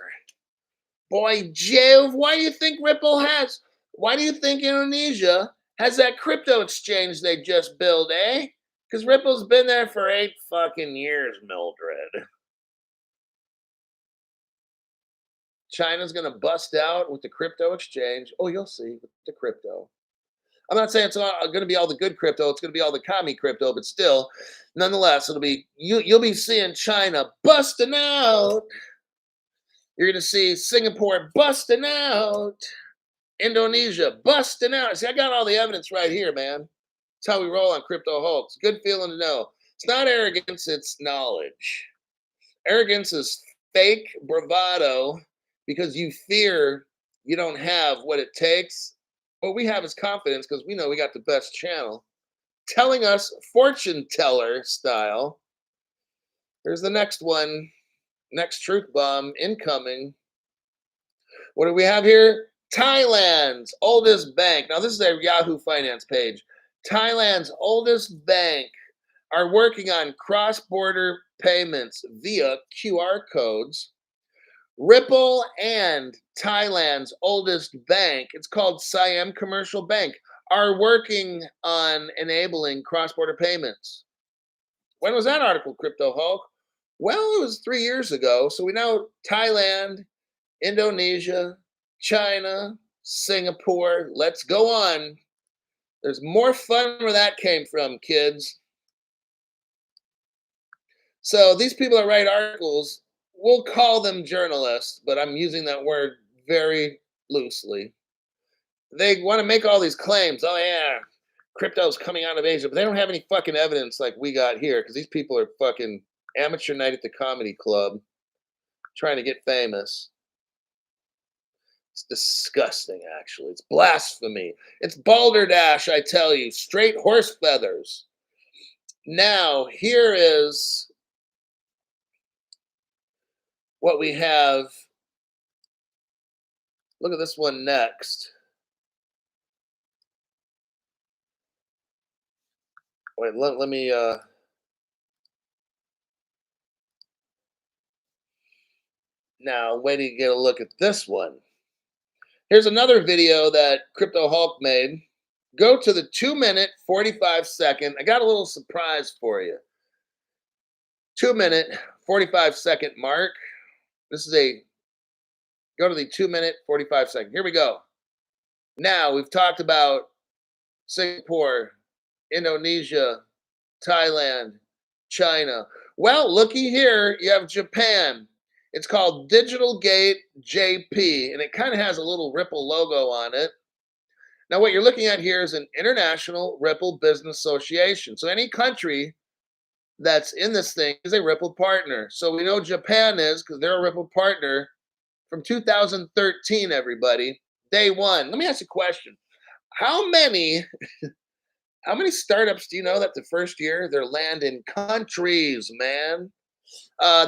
Boy, Jove, why do you think Ripple has? Why do you think Indonesia has that crypto exchange they just built, eh? Because Ripple's been there for 8 fucking years, Mildred. China's gonna bust out with the crypto exchange. Oh, you'll see with the crypto. I'm not saying it's going to be all the good crypto. It's going to be all the commie crypto, but still, nonetheless, it'll be you'll be seeing China busting out. You're going to see Singapore busting out, Indonesia busting out. See, I got all the evidence right here, man. That's how we roll on Crypto Hulk. It's a good feeling to know. It's not arrogance, it's knowledge. Arrogance is fake bravado because you fear you don't have what it takes. What we have is confidence because we know we got the best channel. Telling us fortune teller style. Here's the next one. Next truth bomb incoming. What do we have here? Thailand's oldest bank. Now, this is a Yahoo Finance page. Thailand's oldest bank are working on cross border payments via QR codes. Ripple and Thailand's oldest bank, it's called Siam Commercial Bank, are working on enabling cross border payments. When was that article, Crypto Hulk? Well, it was 3 years ago. So we know Thailand, Indonesia, China, Singapore. Let's go on. There's more fun where that came from, kids. So these people that write articles, we'll call them journalists, but I'm using that word very loosely. They want to make all these claims. Oh, yeah, crypto's coming out of Asia, but they don't have any fucking evidence like we got here because these people are fucking amateur night at the comedy club trying to get famous. It's disgusting, actually. It's blasphemy. It's balderdash, I tell you. Straight horse feathers. Now, here is what we have. Look at this one next. Wait, let me now wait till you get a look at this one. Here's another video that Crypto Hulk made. Go to the 2-minute, 45-second. I got a little surprise for you. 2-minute, 45-second mark. This is a go to the 2-minute, 45-second. Here we go. Now we've talked about Singapore, Indonesia, Thailand, China. Well, looky here, you have Japan. It's called Digital Gate JP, and it kind of has a little Ripple logo on it. Now, what you're looking at here is an International Ripple Business Association. So any country that's in this thing is a Ripple partner. So we know Japan is because they're a Ripple partner from 2013, everybody. Day one. Let me ask you a question. How many how many startups do you know that the first year they're land in countries, man?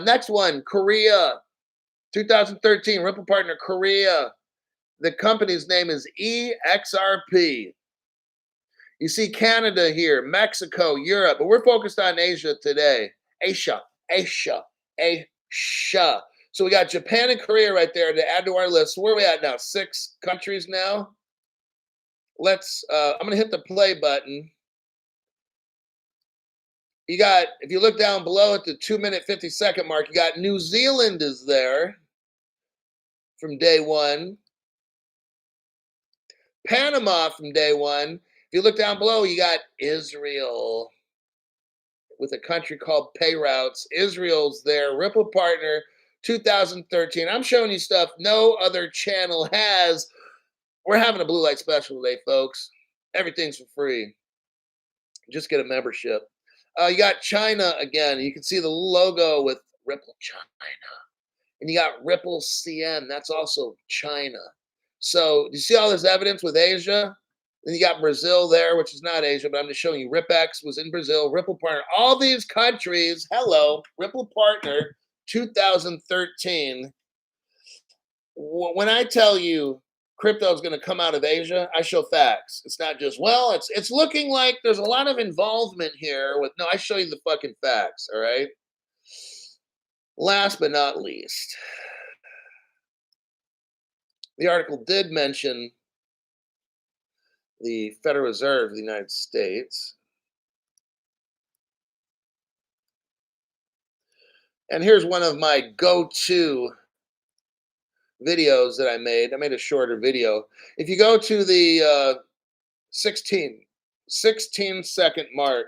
Next one, Korea, 2013, Ripple partner Korea. The company's name is EXRP. You see Canada here, Mexico, Europe, but we're focused on Asia today. Asia, Asia, Asia. So we got Japan and Korea right there to add to our list. Where are we at now? 6 countries now. I'm gonna hit the play button. You got, if you look down below at the 2-minute, 50-second mark, you got New Zealand is there from day one. Panama from day one. If you look down below, you got Israel with a country called Payroutes. Israel's there. Ripple partner, 2013. I'm showing you stuff no other channel has. We're having a blue light special today, folks. Everything's for free. Just get a membership. You got China again. You can see the logo with Ripple China. And you got Ripple CN. That's also China. So do you see all this evidence with Asia? Then you got Brazil there, which is not Asia, but I'm just showing you. RipX was in Brazil. Ripple partner. All these countries, hello, Ripple partner, 2013. When I tell you crypto is going to come out of Asia, I show facts. It's not just, well, it's looking like there's a lot of involvement here with, no, I show you the fucking facts, all right? Last but not least, the article did mention the Federal Reserve of the United States. And here's one of my go-to videos that I made. I made a shorter video. If you go to the 16-second mark,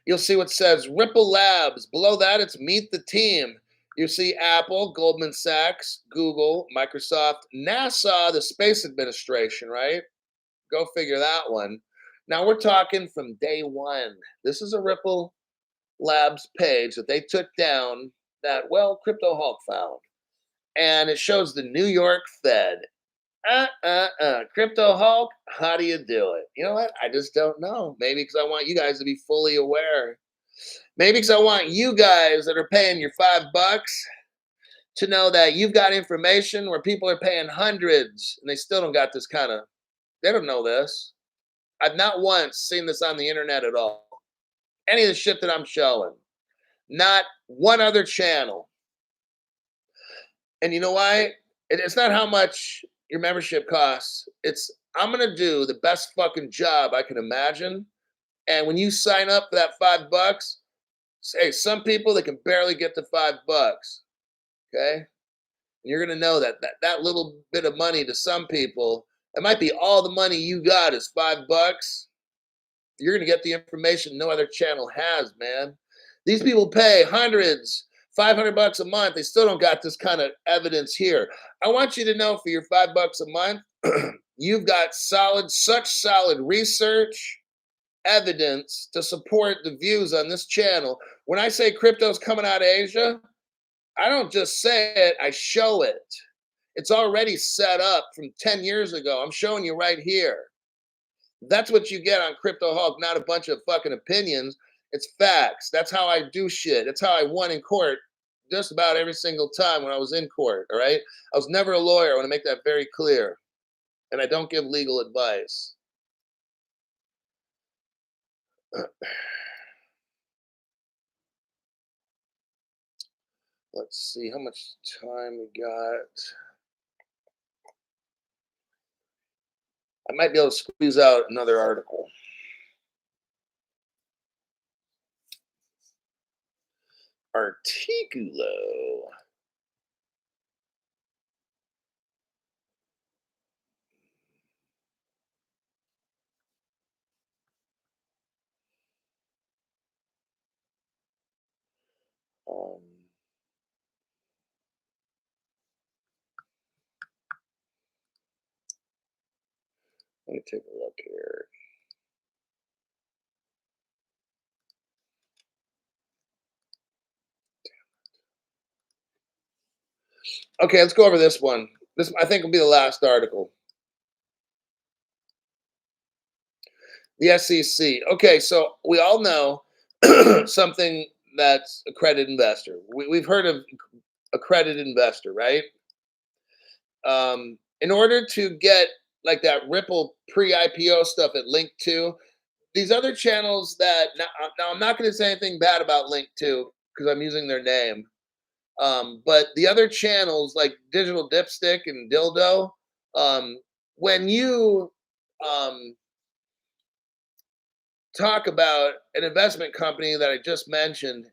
you'll see what says Ripple Labs. Below that, it's Meet the Team. You see Apple, Goldman Sachs, Google, Microsoft, NASA, the Space Administration, right? Go figure that one. Now we're talking from day one. This is a Ripple Labs page that they took down that, well, Crypto Hulk found. And it shows the New York Fed. Crypto Hulk, how do you do it? You know what? I just don't know. Maybe because I want you guys to be fully aware. Maybe because I want you guys that are paying your $5 to know that you've got information where people are paying hundreds and they still don't got this kind of, they don't know this. I've not once seen this on the internet at all. Any of the shit that I'm showing. Not one other channel. And you know why? It's not how much your membership costs. It's, I'm going to do the best fucking job I can imagine. And when you sign up for that $5, hey, some people, they can barely get to $5. Okay? And you're going to know that little bit of money to some people, it might be all the money you got is $5. You're going to get the information no other channel has, man. These people pay hundreds, $500 a month. They still don't got this kind of evidence here. I want you to know for your $5 a month, you've got such solid research, evidence to support the views on this channel. When I say crypto's coming out of Asia, I don't just say it, I show it. It's already set up from 10 years ago. I'm showing you right here. That's what you get on Crypto Hulk, not a bunch of fucking opinions. It's facts. That's how I do shit. That's how I won in court just about every single time when I was in court, all right? I was never a lawyer. I want to make that very clear. And I don't give legal advice. Let's see how much time we got. I might be able to squeeze out another article. Articulo. Um, Let me take a look here. Okay, let's go over this one. This I think will be the last article. The SEC. Okay, so we all know something that's accredited investor. We've heard of accredited investor, right? In order to get like that Ripple pre-IPO stuff at Link 2, these other channels that now I'm not going to say anything bad about Link 2 because I'm using their name. But the other channels like Digital Dipstick and Dildo, when you um, talk about an investment company that I just mentioned,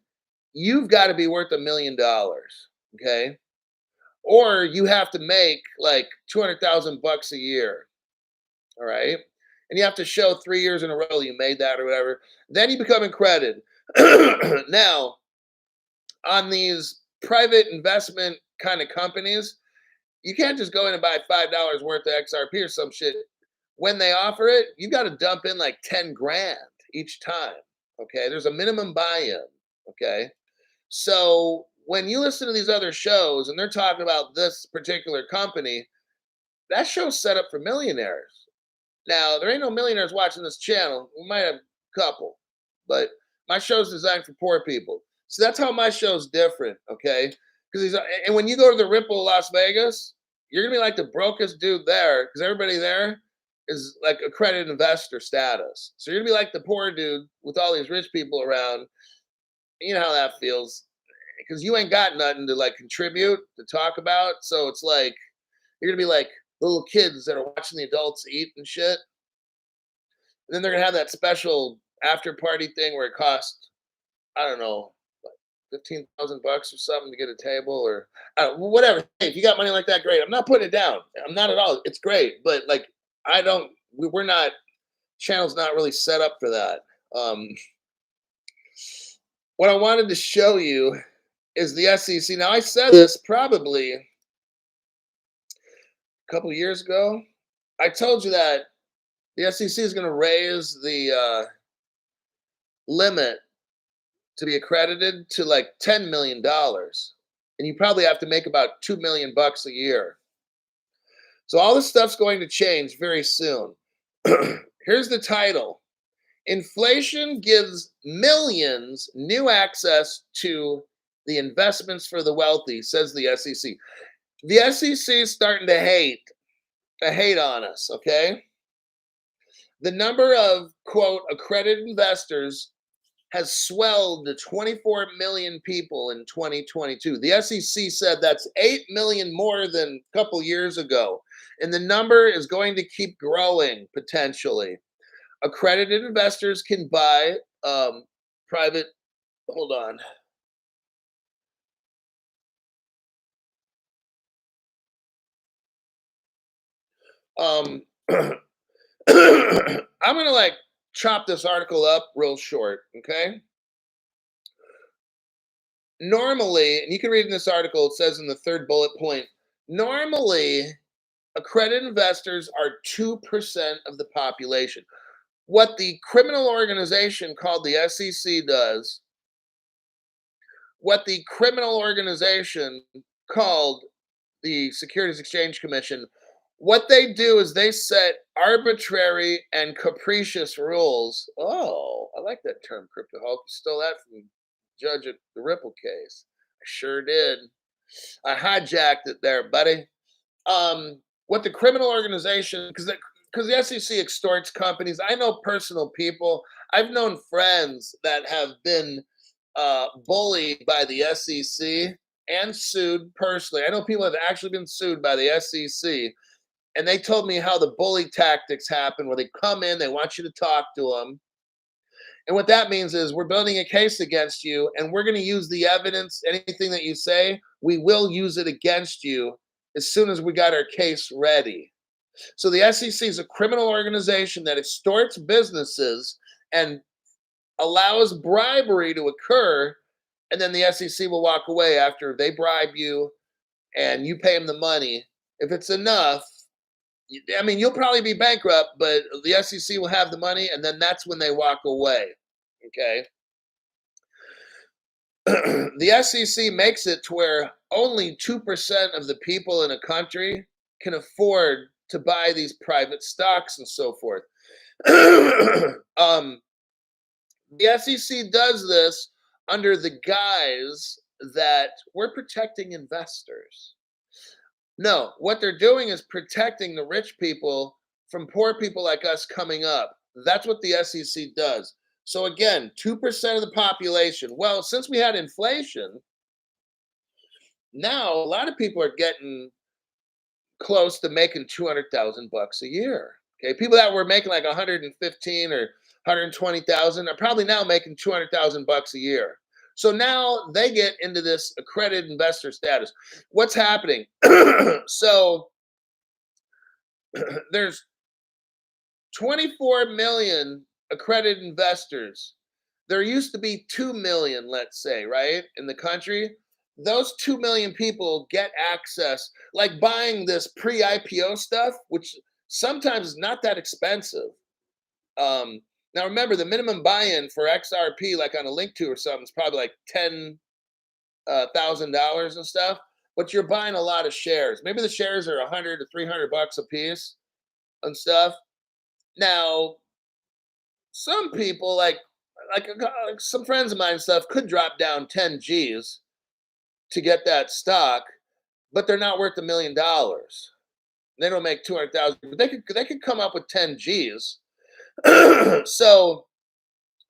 you've got to be worth $1 million, okay? Or you have to make like 200,000 bucks a year, all right? And you have to show 3 years in a row you made that or whatever. Then you become accredited. Now, on these private investment kind of companies, you can't just go in and buy $5 worth of XRP or some shit. When they offer it, you got to dump in like 10 grand each time. Okay. There's a minimum buy in. Okay. So when you listen to these other shows and they're talking about this particular company, that show's set up for millionaires. Now, there ain't no millionaires watching this channel. We might have a couple, but my show's designed for poor people. So that's how my show's different, okay? Because and when you go to the Ripple Las Vegas, you're gonna be like the brokest dude there, because everybody there is like accredited investor status. So you're gonna be like the poor dude with all these rich people around. You know how that feels, because you ain't got nothing to like contribute to talk about. So it's like you're gonna be like little kids that are watching the adults eat and shit. And then they're gonna have that special after party thing where it costs, I don't know, like 15,000 bucks or something to get a table or whatever. Hey, if you got money like that, great. I'm not putting it down. I'm not at all. It's great, but like I don't. We're not. Channel's not really set up for that. Um, what I wanted to show you is the SEC. Now I said this probably a couple years ago. I told you that the SEC is going to raise the limit to be accredited to like $10 million, and you probably have to make about 2 million bucks a year. So all this stuff's going to change very soon. Here's the title: Inflation gives millions new access to the investments for the wealthy, says the SEC. The SEC is starting to hate on us, okay? The number of quote accredited investors has swelled to 24 million people in 2022. The SEC said that's 8 million more than a couple years ago. And the number is going to keep growing potentially. Accredited investors can buy private, hold on. I'm going to like chop this article up real short, okay? Normally, and you can read in this article, it says in the third bullet point, normally accredited investors are 2% of the population. What the criminal organization called the SEC does, what the criminal organization called the Securities Exchange Commission, what they do is they set arbitrary and capricious rules. Oh, I like that term, Crypto Hulk. You stole that from Judge at the Ripple case. I sure did. I hijacked it there, buddy. What the criminal organization, because the SEC extorts companies. I know personal people. I've known friends that have been bullied by the SEC and sued personally. I know people have actually been sued by the SEC, And they told me how the bully tactics happen, where they come in, they want you to talk to them. And what that means is we're building a case against you, and we're going to use the evidence, anything that you say, we will use it against you as soon as we got our case ready. So the SEC is a criminal organization that extorts businesses and allows bribery to occur, and then the SEC will walk away after they bribe you and you pay them the money. If it's enough, I mean, you'll probably be bankrupt, but the SEC will have the money, and then that's when they walk away. Okay. The SEC makes it to where only 2% of the people in a country can afford to buy these private stocks and so forth. The SEC does this under the guise that we're protecting investors. No, what they're doing is protecting the rich people from poor people like us coming up. That's what the SEC does. So again, 2% of the population. Well, since we had inflation, now a lot of people are getting close to making 200,000 bucks a year. Okay, people that were making like 115 or 120,000 are probably now making 200,000 bucks a year. So now they get into this accredited investor status. What's happening? So there's 24 million accredited investors. There used to be 2 million, let's say, right, in the country. Those 2 million people get access, like buying this pre-IPO stuff, which sometimes is not that expensive. Now remember, the minimum buy-in for XRP, like on a Link2 or something, is probably like $10,000 and stuff. But you're buying a lot of shares. Maybe the shares are 100 to 300 bucks a piece and stuff. Now, some people like some friends of mine and stuff could drop down 10 G's to get that stock, but they're not worth $1 million. They don't make 200,000, but they could come up with 10 G's. So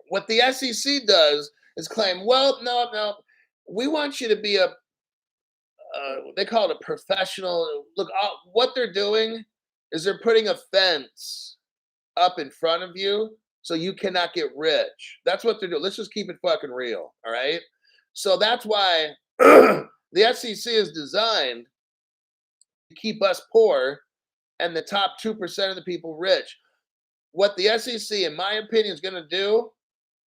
what the SEC does is claim, well, no, we want you to be a they call it a professional. Look, what they're doing is they're putting a fence up in front of you so you cannot get rich. That's what they're doing. Let's just keep it fucking real. All right. So that's why the SEC is designed to keep us poor and the top 2% of the people rich. What the SEC, in my opinion, is going to do,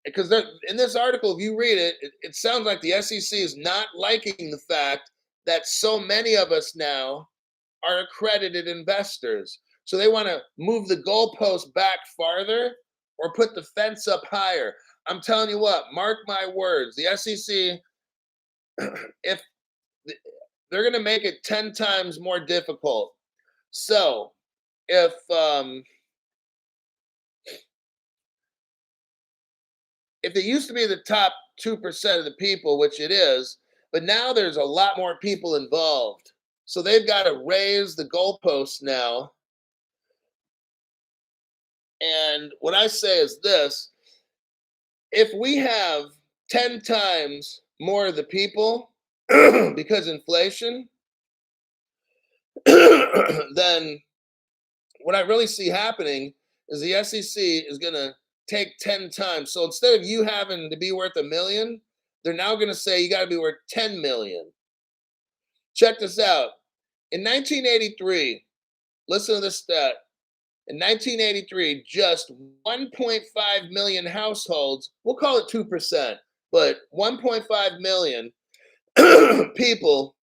because in this article, if you read it, it sounds like the SEC is not liking the fact that so many of us now are accredited investors. So they want to move the goalpost back farther or put the fence up higher. I'm telling you what, mark my words, the SEC, if they're going to make it 10 times more difficult. So if it used to be the top 2% of the people, which it is, but now there's a lot more people involved. So they've got to raise the goalposts now. And what I say is this: if we have 10 times more of the people because inflation, then what I really see happening is the SEC is going to take 10 times. So instead of you having to be worth $1 million, they're now going to say you got to be worth 10 million. Check this out. In 1983, listen to this stat. In 1983, just 1.5 million households, we'll call it 2%, but 1.5 million people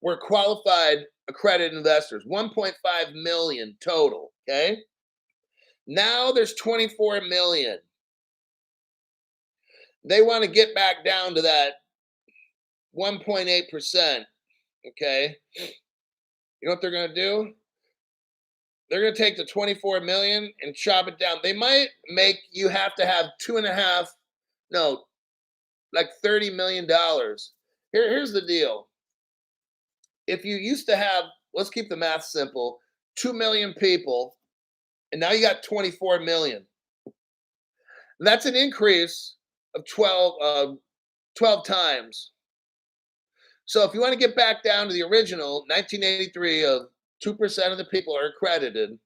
were qualified accredited investors. 1.5 million total, okay? Now there's 24 million. They want to get back down to that 1.8%, okay? You know what they're going to do? They're going to take the 24 million and chop it down. They might make you have to have like $30 million. Here's the deal. If you used to have, let's keep the math simple, 2 million people, and now you got 24 million. That's an increase of 12 times. So if you want to get back down to the original 1983 of 2% of the people are accredited,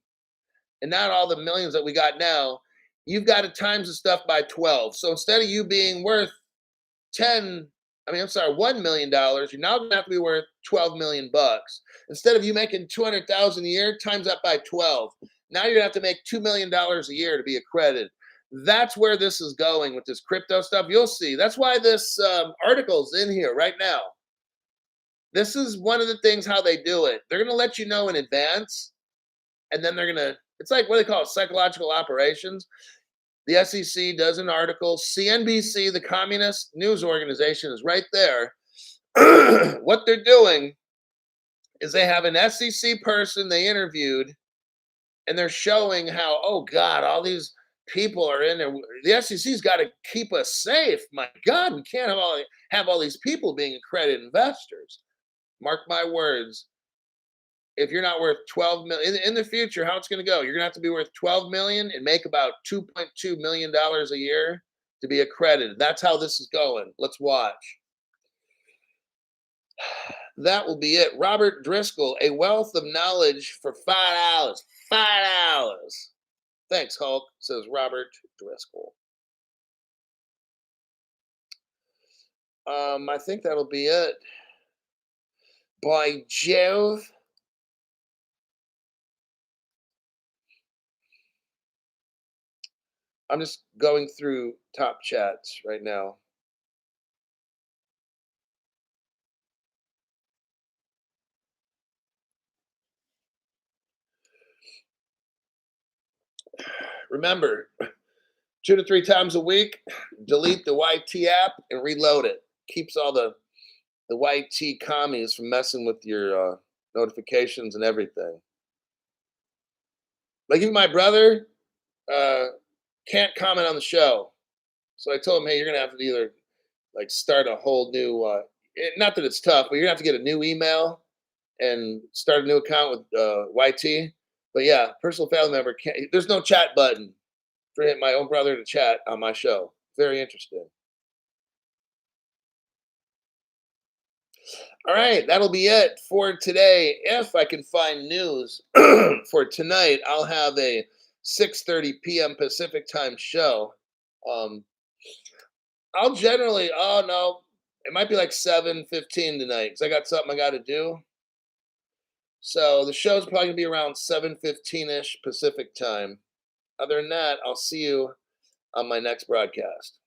and not all the millions that we got now. You've got to times the stuff by 12. So instead of you being worth 10, I'm sorry, $1 million, you're now gonna have to be worth 12 million bucks. Instead of you making 200,000 a year, times that by 12. Now you're gonna have to make $2 million a year to be accredited. That's where this is going with this crypto stuff. You'll see. That's why this article's in here right now. This is one of the things how they do it. They're gonna let you know in advance, and then they're gonna. It's like what they call it, psychological operations. The SEC does an article. CNBC, the communist news organization, is right there. What they're doing is they have an SEC person they interviewed, and they're showing how, oh God, all these people are in there. The SEC's got to keep us safe. My God, we can't have all these people being accredited investors. Mark my words. If you're not worth 12 million in the future, how it's going to go? You're going to have to be worth 12 million and make about 2.2 million dollars a year to be accredited. That's how this is going. Let's watch. That will be it. Robert Driscoll, a wealth of knowledge for $5. $5. Thanks, Hulk, says Robert Driscoll. I think that'll be it. By Jove. I'm just going through top chats right now. Remember, 2 to 3 times a week, delete the YT app and reload it. Keeps all the YT commies from messing with your notifications and everything. Like even my brother can't comment on the show. So I told him, hey, you're gonna have to either like start a whole new not that it's tough, but you're gonna have to get a new email and start a new account with YT. But yeah, personal family member can't. There's no chat button for my own brother to chat on my show. Very interesting. All right, that'll be it for today. If I can find news for tonight, I'll have a 6:30 p.m. Pacific time show. Um, I'll generally, oh no, it might be like 7:15 tonight because I got something I got to do. So the show's probably gonna be around 7:15 ish Pacific time. Other than that, I'll see you on my next broadcast.